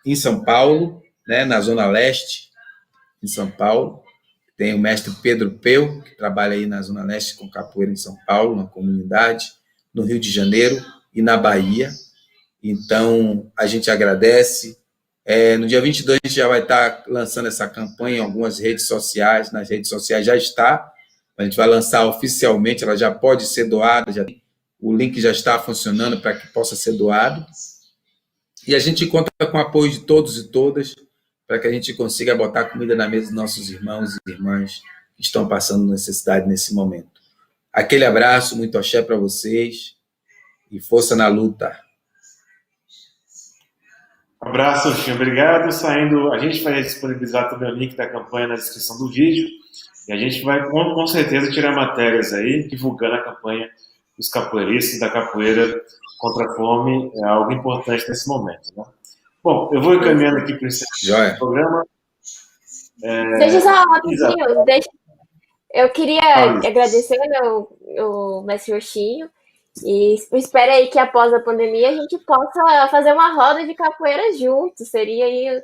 em São Paulo, né, na Zona Leste, em São Paulo. Tem o mestre Pedro Peu, que trabalha aí na Zona Leste com capoeira em São Paulo, na comunidade, no Rio de Janeiro e na Bahia. Então, a gente agradece. No dia 22, a gente já vai estar lançando essa campanha em algumas redes sociais. Nas redes sociais já está. A gente vai lançar oficialmente, ela já pode ser doada, o link já está funcionando para que possa ser doado. E a gente conta com o apoio de todos e todas para que a gente consiga botar comida na mesa dos nossos irmãos e irmãs que estão passando necessidade nesse momento. Aquele abraço, muito axé para vocês e força na luta. Abraço, Chico. Obrigado. A gente vai disponibilizar também o link da campanha na descrição do vídeo e a gente vai com certeza tirar matérias aí divulgando a campanha dos capoeiristas da capoeira contra a fome. É algo importante nesse momento, né? Bom, eu vou encaminhando aqui para o encerramento do programa. Deixa só rapidinho. Eu queria agradecer o mestre Roxinho e espero aí que após a pandemia a gente possa fazer uma roda de capoeira juntos. Seria aí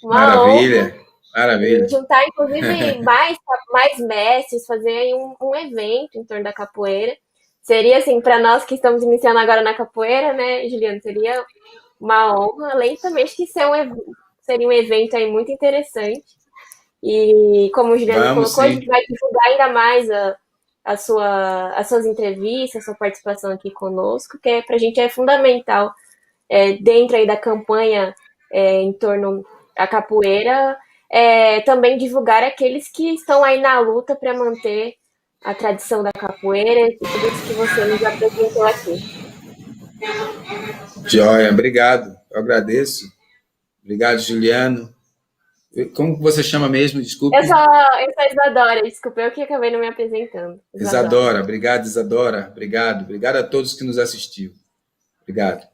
uma honra. Maravilha. Juntar, inclusive, mais mestres, fazer aí um evento em torno da capoeira. Seria, assim, para nós que estamos iniciando agora na capoeira, né, Juliano? Seria uma honra, além também de que seria um evento aí muito interessante. E como o Juliano colocou, a gente vai divulgar ainda mais as suas entrevistas, a sua participação aqui conosco, que para a gente é fundamental, dentro aí da campanha em torno da capoeira, também divulgar aqueles que estão aí na luta para manter a tradição da capoeira e tudo isso que você nos apresentou aqui. Joia, obrigado. Eu agradeço. Obrigado, Juliano. Como você chama mesmo? Desculpe. Eu sou Isadora, desculpa, eu que acabei não me apresentando. Isadora, obrigado, Isadora. Obrigado a todos que nos assistiram. Obrigado.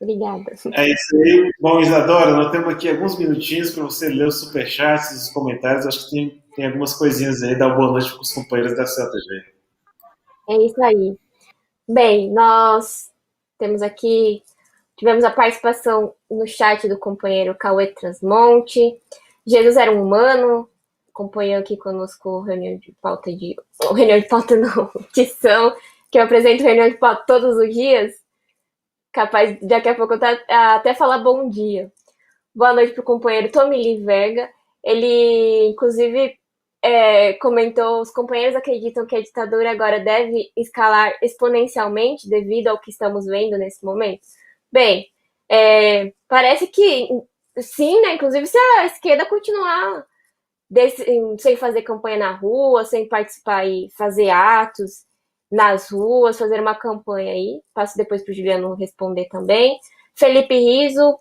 Obrigada. É isso aí. Bom, Isadora, nós temos aqui alguns minutinhos para você ler os superchats, os comentários. Acho que tem algumas coisinhas aí. Dá uma boa noite para os companheiros da CELTV. É isso aí. Bem, nós tivemos a participação no chat do companheiro Cauê Transmonte. Jesus era um humano, acompanhou aqui conosco reunião de pauta Tição, que eu apresento reunião de pauta todos os dias. capaz daqui a pouco eu até falar bom dia. Boa noite para o companheiro Tomili Verga. Ele, inclusive, comentou: os companheiros acreditam que a ditadura agora deve escalar exponencialmente devido ao que estamos vendo nesse momento? Bem, parece que sim, né? Inclusive, se a esquerda continuar sem fazer campanha na rua, sem participar e fazer atos nas ruas, fazer uma campanha aí. Passo depois para o Juliano responder também. Felipe Riso,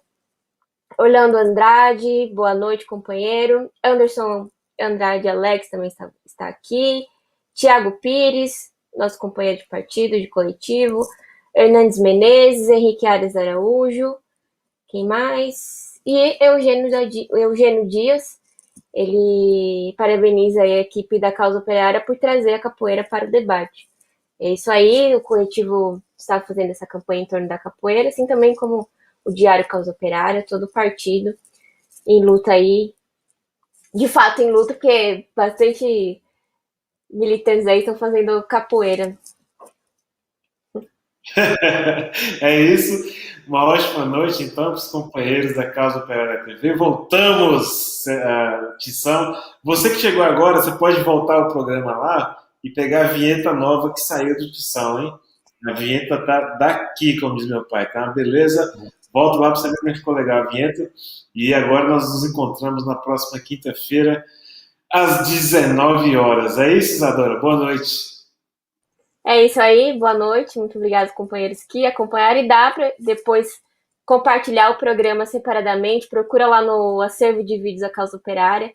Orlando Andrade, boa noite, companheiro. Anderson Andrade Alex também está aqui. Tiago Pires, nosso companheiro de partido, de coletivo. Hernandes Menezes, Henrique Ares Araújo. Quem mais? E Eugênio Dias. Ele parabeniza a equipe da Causa Operária por trazer a capoeira para o debate. É isso aí, o coletivo está fazendo essa campanha em torno da capoeira, assim também como o Diário Causa Operária, todo o partido em luta aí, de fato em luta, porque bastante militantes aí estão fazendo capoeira. É isso. Uma ótima noite, então, para os companheiros da Causa Operária TV. Voltamos, Tição. Você que chegou agora, você pode voltar ao programa lá e pegar a vinheta nova que saiu do Tição, hein? A vinheta tá daqui, como diz meu pai, tá? Beleza? Volto lá para você ver como ficou legal a vinheta. E agora nós nos encontramos na próxima quinta-feira, às 19 horas. É isso, Isadora? Boa noite. É isso aí, boa noite, muito obrigado, companheiros que acompanharam. E dá para depois compartilhar o programa separadamente. Procura lá no acervo de vídeos da Causa Operária.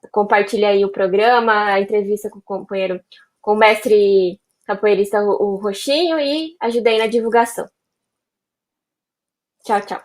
Compartilha aí o programa, a entrevista com o companheiro, com o mestre capoeirista, o Roxinho, e ajuda aí na divulgação. Tchau, tchau.